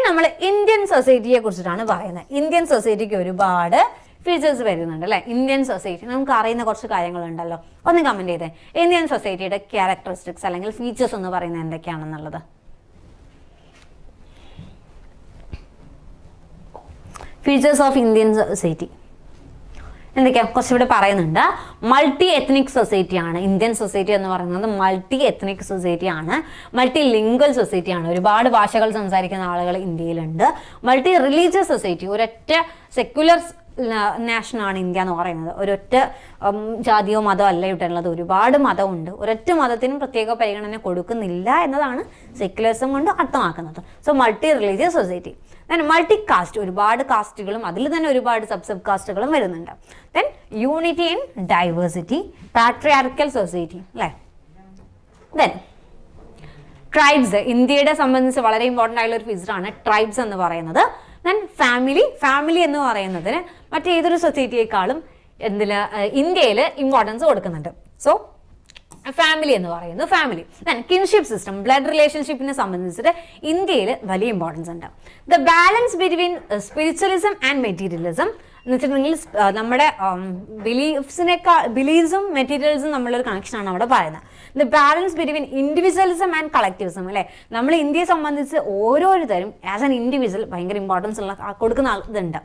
നമ്മൾ ഇന്ത്യൻ സൊസൈറ്റിയെ കുറിച്ചിട്ടാണ് പറയുന്നത്. ഇന്ത്യൻ സൊസൈറ്റിക്ക് ഒരുപാട് ഫീച്ചേഴ്സ് വരുന്നുണ്ട് അല്ലേ. ഇന്ത്യൻ സൊസൈറ്റി നമുക്ക് അറിയുന്ന കുറച്ച് കാര്യങ്ങളുണ്ടല്ലോ, ഒന്ന് കമന്റ് ചെയ്തേ. ഇന്ത്യൻ സൊസൈറ്റിയുടെ ക്യാരക്ടറിസ്റ്റിക്സ് അല്ലെങ്കിൽ ഫീച്ചേഴ്സ് എന്ന് പറയുന്നത് എന്തൊക്കെയാണെന്നുള്ളത്. ഫീച്ചേഴ്സ് ഓഫ് ഇന്ത്യൻ സൊസൈറ്റി എന്തൊക്കെയാണ് കുറച്ചുകൂടെ പറയുന്നുണ്ട്. മൾട്ടി എത്നിക് സൊസൈറ്റിയാണ് ഇന്ത്യൻ സൊസൈറ്റി എന്ന് പറയുന്നത്. മൾട്ടി എത്നിക് സൊസൈറ്റി ആണ്, മൾട്ടി ലിംഗ്വൽ സൊസൈറ്റി ആണ്. ഒരുപാട് ഭാഷകൾ സംസാരിക്കുന്ന ആളുകൾ ഇന്ത്യയിലുണ്ട്. മൾട്ടി റിലീജിയസ് സൊസൈറ്റി, ഒരൊറ്റ സെക്യുലർ നാഷനാണ് ഇന്ത്യ എന്ന് പറയുന്നത്. ഒരൊറ്റ ജാതിയോ മതമോ അല്ല ഇട്ടുള്ളത്, ഒരുപാട് മതമുണ്ട്. ഒരൊറ്റ മതത്തിനും പ്രത്യേക പരിഗണന കൊടുക്കുന്നില്ല എന്നതാണ് സെക്യുലറിസം കൊണ്ട് അർത്ഥമാക്കുന്നത്. So multi religious society. Then multi caste, ഒരുപാട് കാസ്റ്റുകളും അതിൽ തന്നെ ഒരുപാട് സബ് കാസ്റ്റുകളും വരുന്നുണ്ട്. Then unity in diversity, patriarchal society അല്ലേ. ദെൻ ട്രൈബ്സ്, ഇന്ത്യയുടെ സംബന്ധിച്ച് വളരെ ഇമ്പോർട്ടൻ്റ് ആയിട്ടുള്ള ഒരു ഫീച്ചറാണ് ട്രൈബ്സ് എന്ന് പറയുന്നത്. ദെൻ ഫാമിലി എന്ന് പറയുന്നതിന് മറ്റേതൊരു സൊസൈറ്റിയേക്കാളും ഇന്ത്യയിൽ ഇമ്പോർട്ടൻസ് കൊടുക്കുന്നുണ്ട്. സോ ഫാമിലി എന്ന് പറയുന്നത് family. Then kinship system, blood റിലേഷൻഷിപ്പിനെ സംബന്ധിച്ചിട്ട് ഇന്ത്യയിൽ വലിയ ഇമ്പോർട്ടൻസ് ഉണ്ട്. The balance between spiritualism and materialism എന്ന് വെച്ചിട്ടുണ്ടെങ്കിൽ നമ്മുടെ ബിലീഫ്സും മെറ്റീരിയൽസും തമ്മിലൊരു കണക്ഷനാണ് അവിടെ പറയുന്നത്. The balance between individualism and collectivism അല്ലേ. നമ്മൾ ഇന്ത്യയെ സംബന്ധിച്ച് ഓരോരുത്തരും ആസ് ആൻ ഇൻഡിവിജ്വൽ ഭയങ്കര ഇമ്പോർട്ടൻസ് ഉള്ള കൊടുക്കുന്ന ഇതുണ്ട്.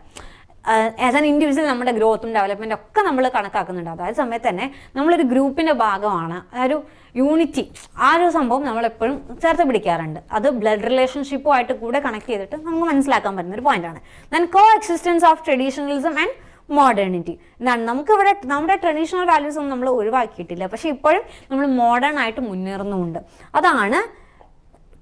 ആസ് ആൻ ഇൻഡിവിജ്വൽ നമ്മുടെ ഗ്രോത്തും ഡെവലപ്മെൻറ്റും ഒക്കെ നമ്മൾ കണക്കാക്കുന്നുണ്ട്. അതായത് സമയത്ത് തന്നെ നമ്മളൊരു ഗ്രൂപ്പിൻ്റെ ഭാഗമാണ്. ആ ഒരു യൂണിറ്റി, ആ ഒരു സംഭവം നമ്മളെപ്പോഴും ചേർത്ത് പിടിക്കാറുണ്ട്. അത് ബ്ലഡ് റിലേഷൻഷിപ്പുമായിട്ട് കൂടെ കണക്ട് ചെയ്തിട്ട് നമുക്ക് മനസ്സിലാക്കാൻ പറ്റുന്ന ഒരു പോയിന്റാണ്. Then co existence of traditionalism and modernity. എന്താണ്, നമുക്കിവിടെ നമ്മുടെ ട്രഡീഷണൽ വാല്യൂസ് ഒന്നും നമ്മൾ ഒഴിവാക്കിയിട്ടില്ല, പക്ഷെ ഇപ്പോഴും നമ്മൾ മോഡേൺ ആയിട്ട് മുന്നേറുന്നുമുണ്ട്. അതാണ്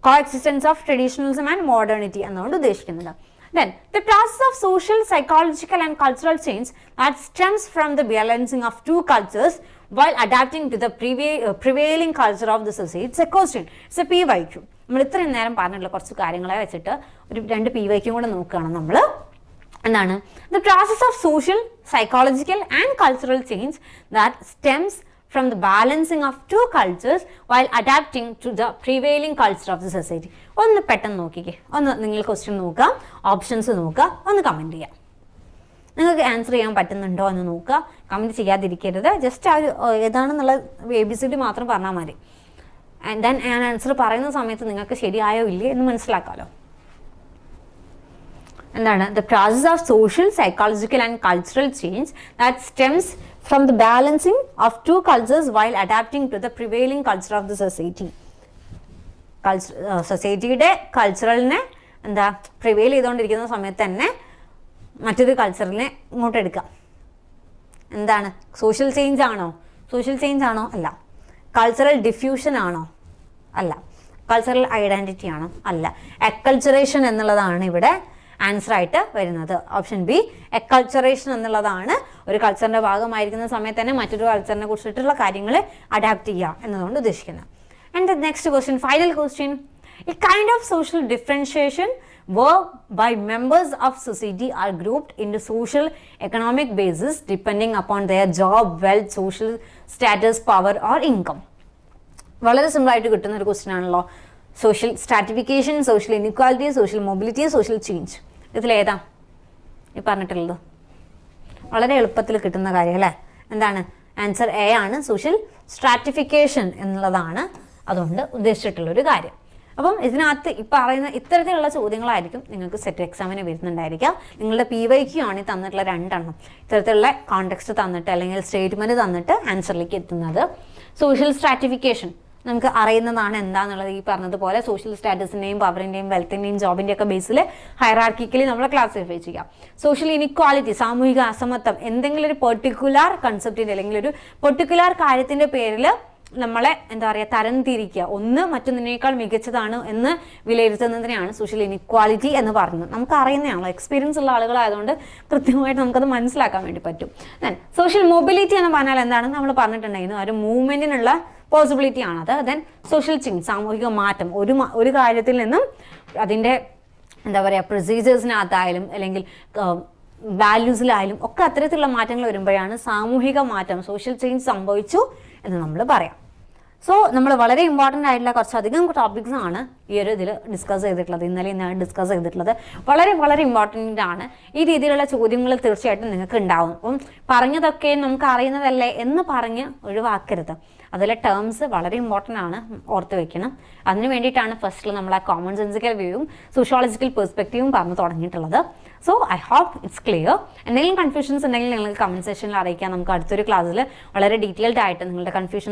കോ existence of traditionalism and modernity എന്നുകൊണ്ട് ഉദ്ദേശിക്കുന്നത്. Then, the process of social, psychological and cultural change that stems from the balancing of two cultures while adapting to the prevailing culture of the society. It's a question. It's a PYQ. നമ്മൾ ഇത്രയും നേരം പറഞ്ഞിട്ടുള്ള കുറച്ച് കാര്യങ്ങളെ വെച്ചിട്ട് ഒരു 2 PYQ കൂടെ നോക്കുകയാണ് നമ്മൾ. എന്താണ്? The process of social, psychological and cultural change that stems from the balancing of two cultures while adapting to the prevailing culture of the society. ഒന്ന് പെട്ടെന്ന് നോക്കിക്കേ, ഒന്ന് നിങ്ങൾ ക്വസ്റ്റ്യൻ നോക്കുക, ഓപ്ഷൻസ് നോക്കുക, ഒന്ന് കമൻറ്റ് ചെയ്യാം. നിങ്ങൾക്ക് ആൻസർ ചെയ്യാൻ പറ്റുന്നുണ്ടോ എന്ന് നോക്കുക, കമൻറ്റ് ചെയ്യാതിരിക്കരുത്. ജസ്റ്റ് ആ ഏതാണെന്നുള്ള ABCD മാത്രം പറഞ്ഞാൽ മതി. ആൻഡ് ദെൻ ഞാൻ ആൻസർ പറയുന്ന സമയത്ത് നിങ്ങൾക്ക് ശരിയായോ ഇല്ലേ എന്ന് മനസ്സിലാക്കാമല്ലോ. എന്താണ് the process of social, psychological and cultural change that stems from the balancing of two cultures while adapting to the prevailing culture of the society. സൊസൈറ്റിയുടെ കൾച്ചറലിനെ എന്താ പ്രിവെയിൽ ചെയ്തുകൊണ്ടിരിക്കുന്ന സമയത്ത് തന്നെ മറ്റൊരു കൾച്ചറിനെ ഇങ്ങോട്ട് എടുക്കാം. എന്താണ് സോഷ്യൽ ചേഞ്ച് ആണോ? സോഷ്യൽ ചേഞ്ച് ആണോ? അല്ല. കൾച്ചറൽ ഡിഫ്യൂഷൻ ആണോ? അല്ല. കൾച്ചറൽ ഐഡൻറ്റിറ്റി ആണോ? അല്ല. എക്കൾച്ചറേഷൻ എന്നുള്ളതാണ് ഇവിടെ ആൻസർ ആയിട്ട് വരുന്നത്. ഓപ്ഷൻ ബി, എക്കൾച്ചറേഷൻ എന്നുള്ളതാണ് ഒരു കൾച്ചറിൻ്റെ ഭാഗമായിരിക്കുന്ന സമയത്ത് തന്നെ മറ്റൊരു കൾച്ചറിനെ കുറിച്ചിട്ടുള്ള കാര്യങ്ങൾ അഡാപ്റ്റ് ചെയ്യുക എന്നതുകൊണ്ട് ഉദ്ദേശിക്കുന്നത്. And the next question, final question, A kind of social differentiation whereby members of society are grouped into social economic basis depending upon their job, wealth, social status, power or income. വളരെ simple ആയിട്ട് കിട്ടുന്ന ഒരു question ആണല്ലോ. Social stratification, social inequality, social mobility, social change, ഇതിലേതാ ഈ പറഞ്ഞിട്ടുള്ളത്? വളരെ എളുപ്പത്തിൽ കിട്ടുന്ന കാര്യം അല്ലേ? എന്താണ് ആൻസർ? എ ആണ്. സോഷ്യൽ സ്ട്രാറ്റിഫിക്കേഷൻ എന്നുള്ളതാണ് അതുകൊണ്ട് ഉദ്ദേശിച്ചിട്ടുള്ളൊരു കാര്യം. അപ്പം ഇതിനകത്ത് ഈ പറയുന്ന ഇത്തരത്തിലുള്ള ചോദ്യങ്ങളായിരിക്കും നിങ്ങൾക്ക് സെറ്റ് എക്സാമിന് വരുന്നുണ്ടായിരിക്കാം. നിങ്ങളുടെ PYQ ആണ് ഈ തന്നിട്ടുള്ള 2 എണ്ണം. ഇത്തരത്തിലുള്ള കോണ്ടെക്സ്റ്റ് തന്നിട്ട് അല്ലെങ്കിൽ സ്റ്റേറ്റ്മെൻറ്റ് തന്നിട്ട് ആൻസറിലേക്ക് എത്തുന്നത്. സോഷ്യൽ സ്ട്രാറ്റിഫിക്കേഷൻ നമുക്ക് അറിയുന്നതാണ് എന്താണെന്നുള്ളത്. ഈ പറഞ്ഞതുപോലെ സോഷ്യൽ സ്റ്റാറ്റസിൻ്റെയും പവറിൻ്റെയും വെൽത്തിൻ്റെയും ജോബിൻ്റെ ഒക്കെ ബേസിൽ ഹൈറാർക്കിക്കലി നമ്മൾ ക്ലാസിഫൈ ചെയ്യാം. സോഷ്യൽ ഇനിക്വാലിറ്റി, സാമൂഹിക അസമത്വം, എന്തെങ്കിലും ഒരു പെർട്ടിക്കുലർ കൺസെപ്റ്റിൻ്റെ അല്ലെങ്കിൽ ഒരു പെർട്ടിക്കുലർ കാര്യത്തിൻ്റെ പേരിൽ നമ്മളെ എന്താ പറയുക തരംതിരിക്കുക, ഒന്ന് മറ്റൊന്നിനേക്കാൾ മികച്ചതാണ് എന്ന് വിലയിരുത്തുന്നതിനെയാണ് സോഷ്യൽ ഇനിക്വാലിറ്റി എന്ന് പറയുന്നത്. നമുക്ക് അറിയുന്നതാണല്ലോ, എക്സ്പീരിയൻസ് ഉള്ള ആളുകളായതുകൊണ്ട് കൃത്യമായിട്ട് നമുക്കത് മനസ്സിലാക്കാൻ വേണ്ടി പറ്റും. ദെൻ സോഷ്യൽ മൊബിലിറ്റി എന്ന് പറഞ്ഞാൽ എന്താണ്? നമ്മൾ പറഞ്ഞിട്ടുണ്ടായിരുന്നു, ഒരു മൂവ്മെൻറ്റിനുള്ള പോസിബിലിറ്റി ആണത്. ദെൻ സോഷ്യൽ ചേഞ്ച്, സാമൂഹിക മാറ്റം, ഒരു കാര്യത്തിൽ നിന്നും അതിൻ്റെ എന്താ പറയുക പ്രൊസീജിയേഴ്സിനകത്തായാലും അല്ലെങ്കിൽ വാല്യൂസിലായാലും ഒക്കെ അത്തരത്തിലുള്ള മാറ്റങ്ങൾ വരുമ്പോഴാണ് സാമൂഹിക മാറ്റം, സോഷ്യൽ ചേഞ്ച് സംഭവിച്ചു എന്ന് നമ്മൾ പറയാം. സോ നമ്മൾ വളരെ ഇമ്പോർട്ടൻ്റ് ആയിട്ടുള്ള കുറച്ചധികം ടോപ്പിക്സ് ആണ് ഈ ഒരു ഇതിൽ ഡിസ്കസ് ചെയ്തിട്ടുള്ളത്, ഇന്നാണ് ഡിസ്കസ് ചെയ്തിട്ടുള്ളത്. വളരെ വളരെ ഇമ്പോർട്ടൻ്റ് ആണ്. ഈ രീതിയിലുള്ള ചോദ്യങ്ങൾ തീർച്ചയായിട്ടും നിങ്ങൾക്ക് ഉണ്ടാവും. അപ്പം പറഞ്ഞതൊക്കെ നമുക്ക് അറിയുന്നതല്ലേ എന്ന് പറഞ്ഞ് ഒഴിവാക്കരുത്. അതിലെ ടേംസ് വളരെ ഇമ്പോർട്ടൻ്റ് ആണ്, ഓർത്ത് വെക്കണം. അതിന് വേണ്ടിയിട്ടാണ് ഫസ്റ്റിൽ നമ്മൾ ആ കോമൺ സെൻസിക്കൽ വ്യൂവും സോഷ്യോളജിക്കൽ പെർസ്പെക്റ്റീവും പറഞ്ഞു തുടങ്ങിയിട്ടുള്ളത്. So I hope it's clear. എന്തെങ്കിലും കൺഫ്യൂഷൻസ് ഉണ്ടെങ്കിൽ നിങ്ങൾക്ക് കമൻറ്റ് സെക്ഷനിൽ അറിയിക്കാം. നമുക്ക് അടുത്തൊരു ക്ലാസ്സിൽ വളരെ ഡീറ്റെയിൽഡ് ആയിട്ട് നിങ്ങളുടെ കൺഫ്യൂഷൻസ്